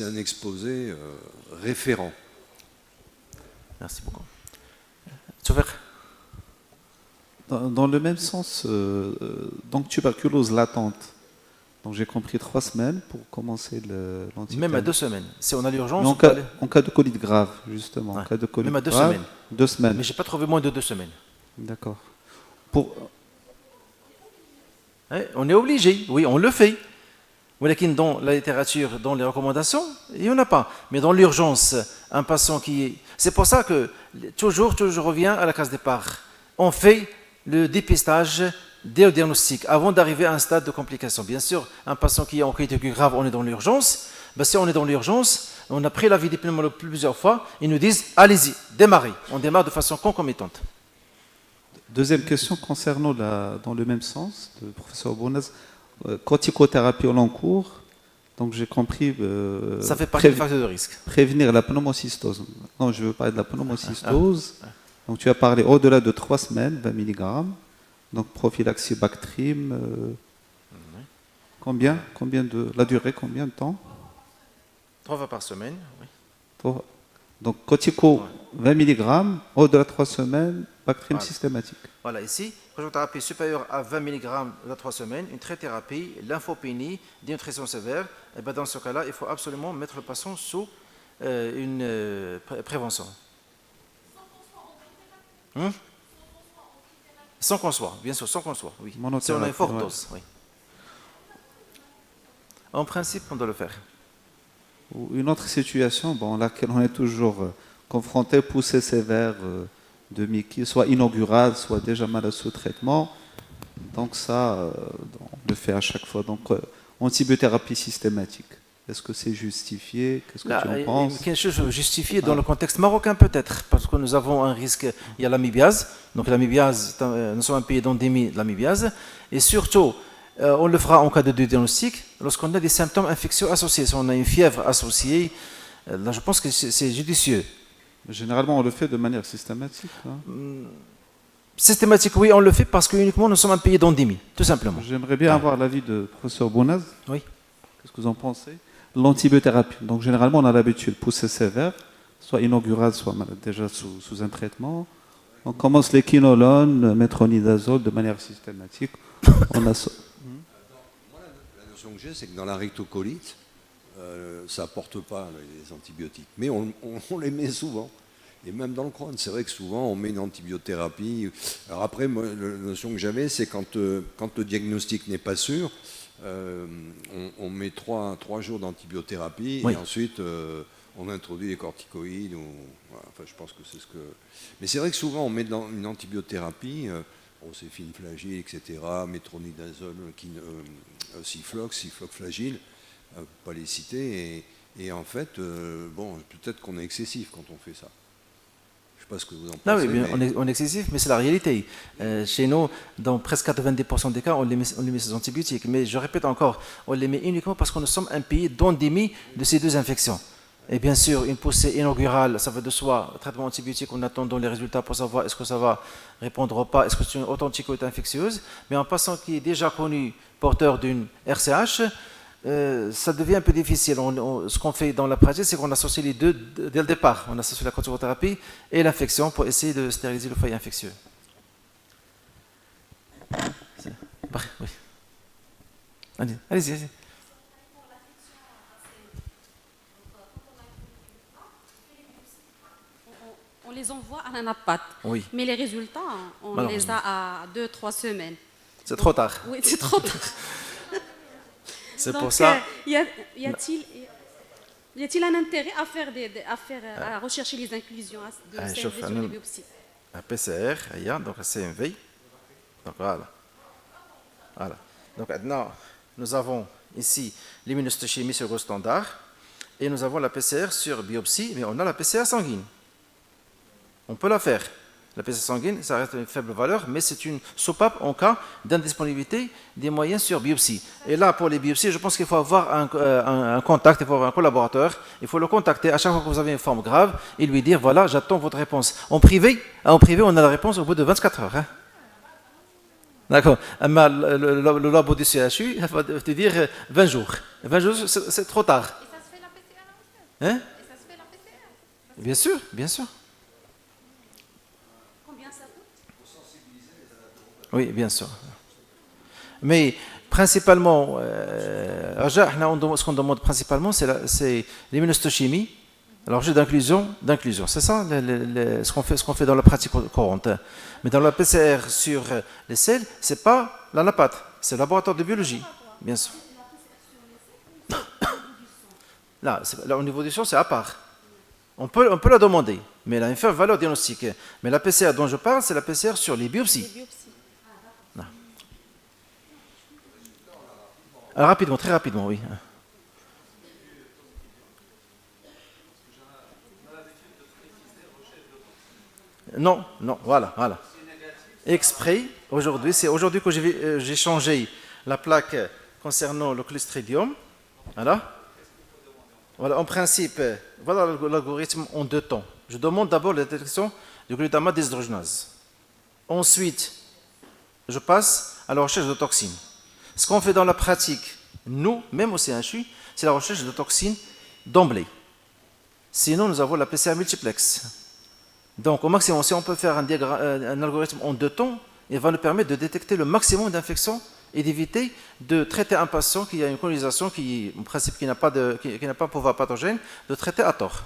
un exposé référent. Merci beaucoup. Dans le même sens, donc tuberculose latente. Donc j'ai compris 3 semaines pour commencer l'anti-TNF. Même à 2 semaines. Si on a l'urgence. En cas de colite grave, justement. Ouais. En cas de colite même à 2 grave, semaines. 2 semaines. Mais je n'ai pas trouvé moins de 2 semaines. D'accord. On est obligé, oui, on le fait. Dans la littérature, dans les recommandations, il n'y en a pas. Mais dans l'urgence, un patient qui... C'est pour ça que toujours je reviens à la case départ. On fait le dépistage dès le diagnostic, avant d'arriver à un stade de complication. Bien sûr, un patient qui est en colite aiguë grave, on est dans l'urgence. Si on est dans l'urgence, on a pris l'avis des pneumologues plusieurs fois, ils nous disent, allez-y, démarrez. On démarre de façon concomitante. Deuxième question concernant, dans le même sens, de professeur Bournaz, corticothérapie au long cours. Donc j'ai compris... ça fait partie des facteurs de risque. Prévenir la pneumocystose. Non, je veux parler de la pneumocystose. Donc tu as parlé au-delà de 3 semaines, 20 mg. Donc prophylaxie Bactrim, combien de la durée, combien de temps? 3 fois par semaine, oui. Donc cortico 20 mg, au-delà de 3 semaines, Bactrim Voilà. systématique. Voilà, ici, chronothérapie supérieure à 20 mg dans 3 semaines, une trithérapie, lymphopénie, dénutrition sévère. Et ben dans ce cas-là, il faut absolument mettre le patient sous une prévention. Sans qu'on soit, bien sûr, sans qu'on soit, oui. Si on a Monothérapie, une forte ouais. dose, oui. En principe, on doit le faire. Ou une autre situation dans laquelle on est toujours confronté, poussée sévère de Mickey, soit inaugurale, soit déjà mal sous traitement. Donc ça, on le fait à chaque fois. Donc antibiothérapie systématique. Est-ce que c'est justifié? Qu'est-ce que Là, tu en il y a penses? quelque chose de justifié dans le contexte marocain peut-être, parce que nous avons un risque, il y a l'amibiase, donc l'amibiase, nous sommes un pays d'endémie de l'amibiase, et surtout, on le fera en cas de diagnostic, lorsqu'on a des symptômes infectieux associés, si on a une fièvre associée, là je pense que c'est judicieux. Généralement, on le fait de manière systématique. Hein. Systématique, oui, on le fait parce que uniquement nous sommes un pays d'endémie, tout simplement. J'aimerais bien avoir l'avis de professeur Bounaz. Oui. Qu'est-ce que vous en pensez? L'antibiothérapie. Donc généralement, on a l'habitude de poussée sévère, soit inaugurale, soit déjà sous un traitement. On commence les quinolones, métronidazole de manière systématique. On a La notion que j'ai, c'est que dans la rectocolite, ça n'apporte pas les antibiotiques. Mais on les met souvent. Et même dans le Crohn, c'est vrai que souvent, on met une antibiothérapie. Alors après, moi, la notion que j'avais, c'est quand le diagnostic n'est pas sûr, on met 3 jours d'antibiothérapie Oui. et ensuite on introduit les corticoïdes. Voilà, enfin, je pense que c'est ce que. Mais c'est vrai que souvent on met dans une antibiothérapie, c'est fenflagile, etc., métronidazole, ciprofloxacin, pas les citer. Et en fait, peut-être qu'on est excessif quand on fait ça. Je ne sais pas ce que vous en pensez. Non, oui, bien, on est excessif, mais c'est la réalité. Chez nous, dans presque 90% des cas, on les met ces antibiotiques. Mais je répète encore, on les met uniquement parce que nous sommes un pays d'endémie de ces deux infections. Et bien sûr, une poussée inaugurale, ça va de soi. Traitement antibiotique, on attend les résultats pour savoir est-ce que ça va répondre ou pas, est-ce que c'est une authenticoïde infectieuse. Mais en passant qui est déjà connu porteur d'une RCH, ça devient un peu difficile. Ce qu'on fait dans la pratique, c'est qu'on associe les deux dès le départ. On associe la corticothérapie et l'infection pour essayer de stériliser le foyer infectieux. Oui. Allez-y. On les envoie à la napate. Oui. Mais les résultats, on les a à 2-3 semaines. C'est trop tard. Oui, c'est trop tard. C'est Donc, pour ça. Y a-t-il un intérêt à rechercher les inclusions de CMV sur les biopsies? Un PCR, donc un CMV. Donc voilà. Donc maintenant, nous avons ici l'immunohistochimie sur le standard et nous avons la PCR sur biopsie, mais on a la PCR sanguine. On peut la faire. La PCR sanguine, ça reste une faible valeur, mais c'est une soupape en cas d'indisponibilité des moyens sur biopsie. Et là, pour les biopsies, je pense qu'il faut avoir un contact, il faut avoir un collaborateur, il faut le contacter à chaque fois que vous avez une forme grave et lui dire, voilà, j'attends votre réponse. En privé, on a la réponse au bout de 24 heures. Hein. D'accord. Le labo du CHU va te dire 20 jours. 20 jours, c'est trop tard. Et ça se fait la PCR là aussi? Hein? Et ça se fait la PCR? Bien sûr, bien sûr. Combien ça coûte? Oui, bien sûr. Mais principalement, ce qu'on demande principalement, c'est l'immunohistochimie. Alors, j'ai d'inclusion, c'est ça ce qu'on fait dans la pratique courante. Mais dans la PCR sur les selles, c'est pas la napate, c'est le laboratoire de biologie, bien sûr. Là, au niveau du sang, c'est à part. On peut la demander, mais elle a une faible valeur diagnostique. Mais la PCR dont je parle, c'est la PCR sur les biopsies. Alors, rapidement, très rapidement, oui. Non, voilà. Exprès, aujourd'hui, c'est aujourd'hui que j'ai changé la plaque concernant le Clostridium. Voilà, en principe, voilà l'algorithme en 2 temps. Je demande d'abord la détection du glutamate déshydrogénase. Ensuite, je passe à la recherche de toxines. Ce qu'on fait dans la pratique, nous, même au CHU, c'est la recherche de toxines d'emblée. Sinon, nous avons la PCR multiplex. Donc, au maximum, si on peut faire un algorithme en 2 temps, il va nous permettre de détecter le maximum d'infections et d'éviter de traiter un patient qui a une colonisation qui, en principe, qui n'a pas de pouvoir pathogène, de traiter à tort.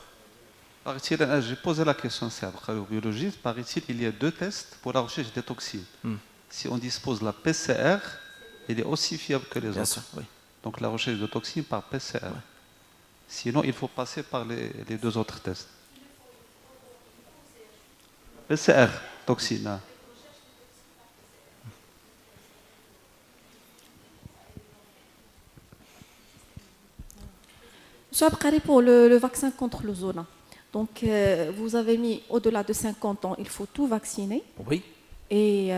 Paraît-il, j'ai posé la question à un biologiste. Paraît-il, il y a 2 tests pour la recherche des toxines. Si on dispose de la PCR, elle est aussi fiable que les Bien autres. sûr, oui. Donc la recherche de toxines par PCR. Sinon, il faut passer par les 2 autres tests. PCR, toxine. hein. Monsieur Abkari, pour le vaccin contre le zona. Donc, vous avez mis au-delà de 50 ans, il faut tout vacciner. Oui. Et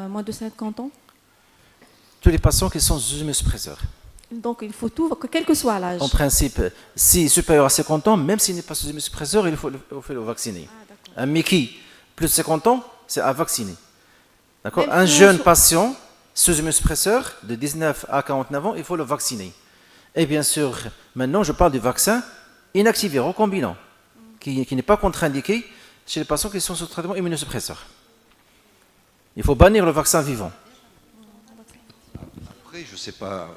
moins de 50 ans, Tous les patients qui sont sous immunosuppresseurs. donc il faut tout, quel que soit l'âge. En principe, si supérieur à 50 ans, même s'il n'est pas sous immunosuppresseur, il faut le vacciner. Un Mickey, plus de 50 ans, c'est à vacciner. D'accord. Même Un si on jeune sou- patient sous immunosuppresseur de 19 à 49 ans, il faut le vacciner. Et bien sûr, maintenant, je parle du vaccin inactivé, recombinant, qui n'est pas contre-indiqué chez les patients qui sont sous traitement immunosuppresseur. Il faut bannir le vaccin vivant. Après, je ne sais pas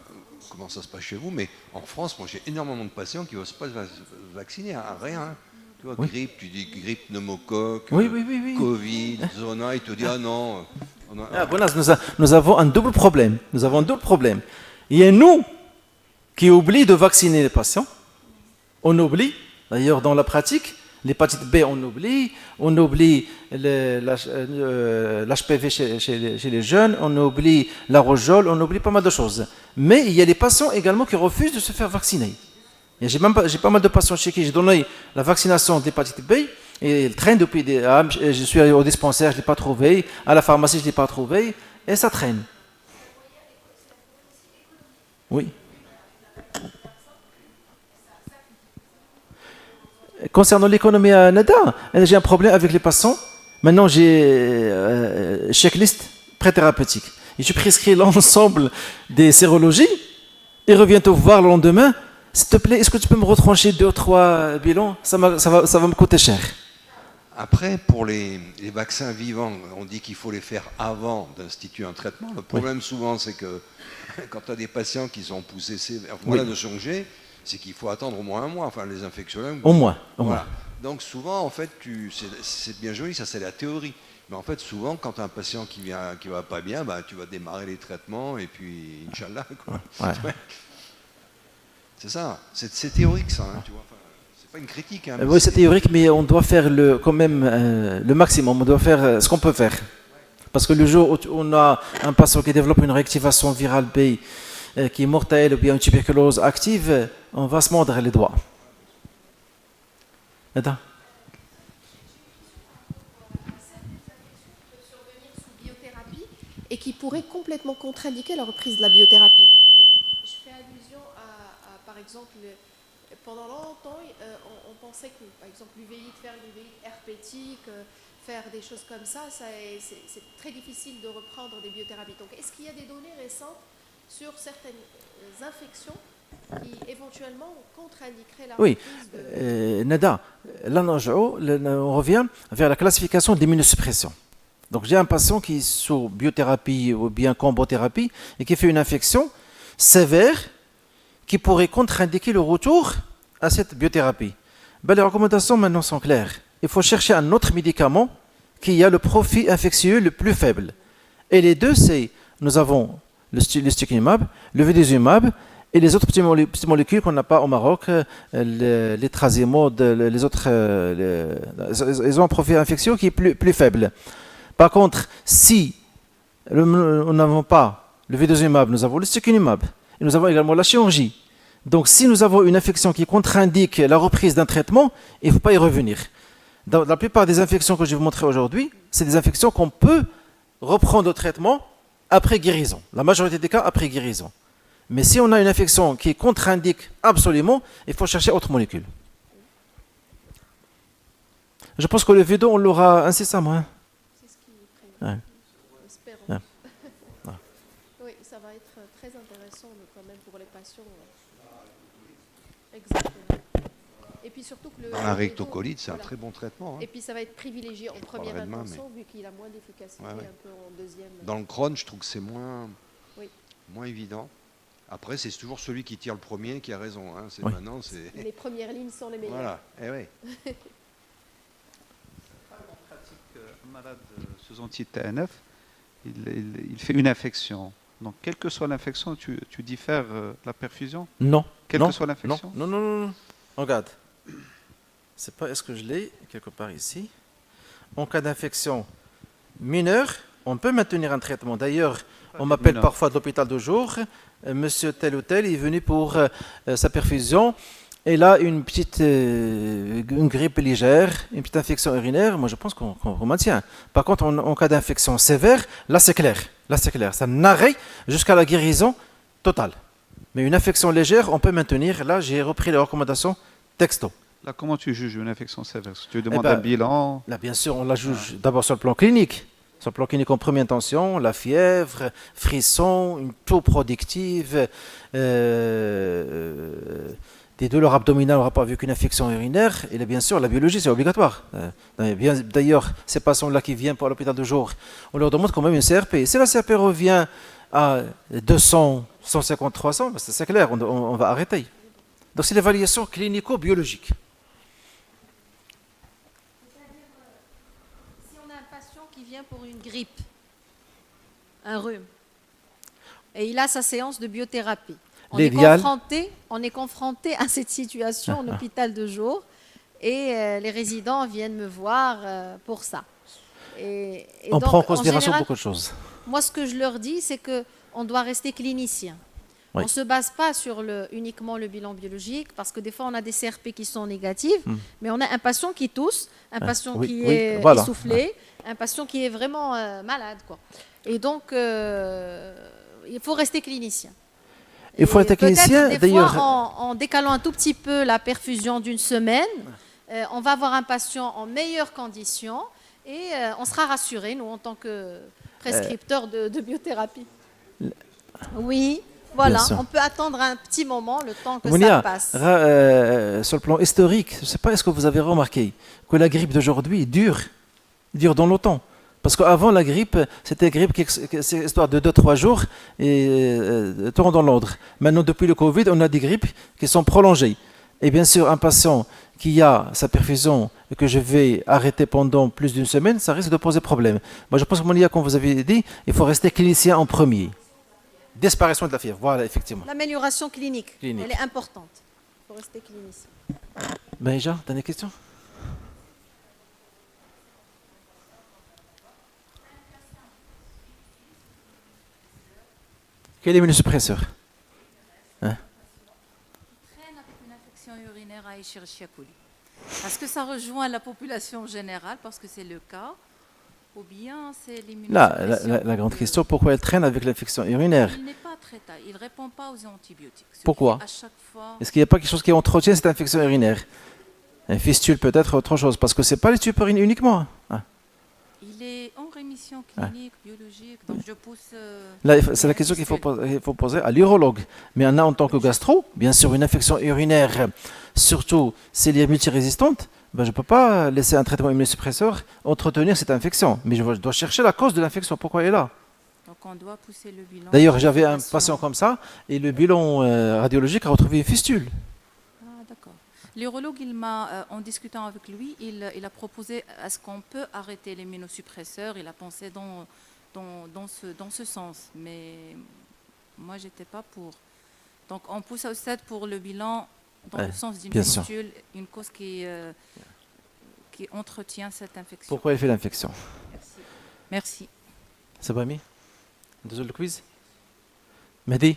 comment ça se passe chez vous, mais en France, moi j'ai énormément de patients qui n'osent pas se vacciner à rien. hein. Tu vois, grippe, tu dis grippe, pneumocoque, Oui. Covid, zona, il te dit ah non. Ah, voilà, nous avons un double problème. Nous avons un double problème. Il y a nous qui oublions de vacciner les patients. On oublie, d'ailleurs dans la pratique, l'hépatite B on oublie l'HPV chez les jeunes, on oublie la rougeole, on oublie pas mal de choses. Mais il y a des patients également qui refusent de se faire vacciner. Et j'ai pas mal de patients chez qui j'ai donné la vaccination d'hépatite B et ils traînent depuis des... Ah, je suis allé au dispensaire, je ne l'ai pas trouvé, à la pharmacie, je ne l'ai pas trouvé, et ça traîne. Oui. Concernant l'économie à Nada, j'ai un problème avec les patients. Maintenant, j'ai checklist pré-thérapeutique. Et je prescris l'ensemble des sérologies et reviens te voir le lendemain. S'il te plaît, est-ce que tu peux me retrancher 2 ou 3 bilans ça va me coûter cher. Après, pour les vaccins vivants, on dit qu'il faut les faire avant d'instituer un traitement. Le problème souvent, c'est que quand tu as des patients qui sont poussés voilà, de changer, c'est qu'il faut attendre au moins 1 mois, enfin les infectiologues. Au moins. Donc souvent, en fait, c'est bien joli, ça c'est la théorie. Mais en fait, souvent, quand tu as un patient qui va pas bien, bah, tu vas démarrer les traitements et puis, Inch'Allah, quoi. Ouais. C'est ça, c'est théorique ça, hein, tu vois. Enfin, c'est pas une critique. Hein, Oui, c'est théorique, mais on doit faire quand même le maximum, on doit faire ce qu'on peut faire. Parce que le jour où on a un patient qui développe une réactivation virale B, qui est mortelle ou bien une tuberculose active, on va se mordre les doigts. Attends. Survenir sous biothérapie et qui pourrait complètement contre-indiquer la reprise de la biothérapie. Je fais allusion à par exemple, pendant longtemps, on pensait que, par exemple, faire une uvéite herpétique, faire des choses comme ça, c'est très difficile de reprendre des biothérapies. Donc, est-ce qu'il y a des données récentes sur certaines infections qui éventuellement contre-indiqueraient la reprise de... Nada, là on revient vers la classification d'immunosuppression. Donc j'ai un patient qui est sous biothérapie ou bien combothérapie et qui fait une infection sévère qui pourrait contre-indiquer le retour à cette biothérapie. Ben, les recommandations maintenant sont claires. Il faut chercher un autre médicament qui a le profil infectieux le plus faible. Et les deux, c'est, nous avons le Stuximab, le Vedolizumab et les autres petites molécules qu'on n'a pas au Maroc, les Trazimod, les autres, ils ont un profil infectieux qui est plus faible. Par contre, si nous n'avons pas le Vedolizumab, nous avons le Stuximab et nous avons également la chirurgie. Donc, si nous avons une infection qui contre-indique la reprise d'un traitement, il ne faut pas y revenir. Dans la plupart des infections que je vais vous montrer aujourd'hui, c'est des infections qu'on peut reprendre le traitement après guérison. La majorité des cas, après guérison. Mais si on a une infection qui contre-indique absolument, il faut chercher autre molécule. Je pense que le Védo, on l'aura incessamment. Hein. C'est ce qui est prévu. Espérons. Oui, ça va être très intéressant quand même pour les patients. Exactement. Et puis surtout que le Dans la rectocolite, c'est un voilà. très bon traitement. Hein. Et puis ça va être privilégié en première parlerai demain, intention vu qu'il a moins d'efficacité Ouais, ouais. un peu en deuxième. Dans le Crohn, je trouve que c'est moins, Oui. moins évident. Après, c'est toujours celui qui tire le premier qui a raison. Hein. C'est Oui. maintenant, c'est Les premières lignes sont les meilleures. voilà. Eh oui. Un malade sous anti-TNF, il fait une infection. Donc, quelle que soit l'infection, tu diffères la perfusion? Non. Quelle non, que soit l'infection? non, non, non, non, non. Regarde. C'est pas, est-ce que je l'ai quelque part ici? En cas d'infection mineure, on peut maintenir un traitement. D'ailleurs, on m'appelle mineur. parfois de l'hôpital de jour. Monsieur tel ou tel est venu pour sa perfusion. Et là, une petite une grippe légère, une petite infection urinaire, moi je pense qu'on maintient. Par contre, en cas d'infection sévère, là c'est clair. Là c'est clair. Ça n'arrête jusqu'à la guérison totale. Mais une infection légère, on peut maintenir. Là, j'ai repris les recommandations texto. Là, comment tu juges une infection sévère? Est-ce que tu demandes ben, un bilan? Là, bien sûr, on la juge d'abord sur le plan clinique. Sur le plan clinique, en première intention, la fièvre, frisson, une toux productive, des douleurs abdominales en rapport avec une infection urinaire. Et là, bien sûr, la biologie, c'est obligatoire. D'ailleurs, ces patients-là qui viennent pour l'hôpital de jour, on leur demande quand même une CRP. Si la CRP revient à 200, 150, 300, c'est clair, on va arrêter. Donc, c'est l'évaluation clinico-biologique. Si on a un patient qui vient pour une grippe, un rhume, et il a sa séance de biothérapie, on est confronté à cette situation en hôpital de jour et les résidents viennent me voir pour ça. Et On donc, prend en considération général, beaucoup de choses. moi, ce que je leur dis, c'est qu'on doit rester clinicien. Oui. On ne se base pas sur uniquement le bilan biologique, parce que des fois, on a des CRP qui sont négatives, mais on a un patient qui tousse, un patient oui, qui oui, est voilà. essoufflé, un patient qui est vraiment malade, quoi. Et donc, il faut rester clinicien. Il faut être clinicien, Des d'ailleurs. fois, en décalant un tout petit peu la perfusion d'une semaine, on va avoir un patient en meilleures conditions et on sera rassuré, nous, en tant que prescripteurs de biothérapie. Oui, voilà, on peut attendre un petit moment, le temps que Mounia, ça passe. sur le plan historique, je ne sais pas, est-ce que vous avez remarqué que la grippe d'aujourd'hui dure dans le temps? Parce qu'avant, la grippe, c'était une grippe c'est histoire de 2-3 jours et tout dans l'ordre. Maintenant, depuis le Covid, on a des grippes qui sont prolongées. Et bien sûr, un patient qui a sa perfusion et que je vais arrêter pendant plus d'une semaine, ça risque de poser problème. Moi, je pense que Mounia, comme vous avez dit, il faut rester clinicien en premier. Disparition de la fièvre, voilà, effectivement. L'amélioration clinique, elle est importante. Il faut rester clinicien. Benja, dernière question? Quel est l'immunosuppresseur? Traîne avec une infection urinaire à Escherichia coli. Est-ce que ça rejoint la population générale, parce que c'est le cas, ou bien c'est l'immunosuppression? Là, la grande question, pourquoi elle traîne avec l'infection urinaire? Il n'est pas traitable, il ne répond pas aux antibiotiques. Pourquoi? À chaque fois... Est-ce qu'il n'y a pas quelque chose qui entretient cette infection urinaire? Un fistule peut-être, autre chose, parce que ce n'est pas les tubes urinaires uniquement. Hein. Il est en rémission clinique, biologique, donc je pousse... Là, c'est la question qu'il faut poser à l'urologue. Mais en tant que gastro, bien sûr, une infection urinaire, surtout si elle est multirésistante, ben, je ne peux pas laisser un traitement immunosuppresseur entretenir cette infection. Mais je dois chercher la cause de l'infection, pourquoi elle est là. Donc on doit pousser le bilan. D'ailleurs, j'avais un patient comme ça, et le bilan radiologique a retrouvé une fistule. Ah, d'accord. L'urologue, en discutant avec lui, il a proposé est-ce qu'on peut arrêter l'immunosuppresseur. Il a pensé dans ce sens. Mais moi, je n'étais pas pour. Donc on pousse au stade pour le bilan dans le sens d'une fistule, une cause qui entretient cette infection. Pourquoi elle fait l'infection? Merci. C'est pas mis? Désolé le quiz. Mehdi.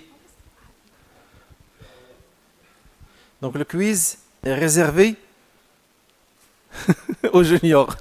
Donc le quiz est réservé aux juniors.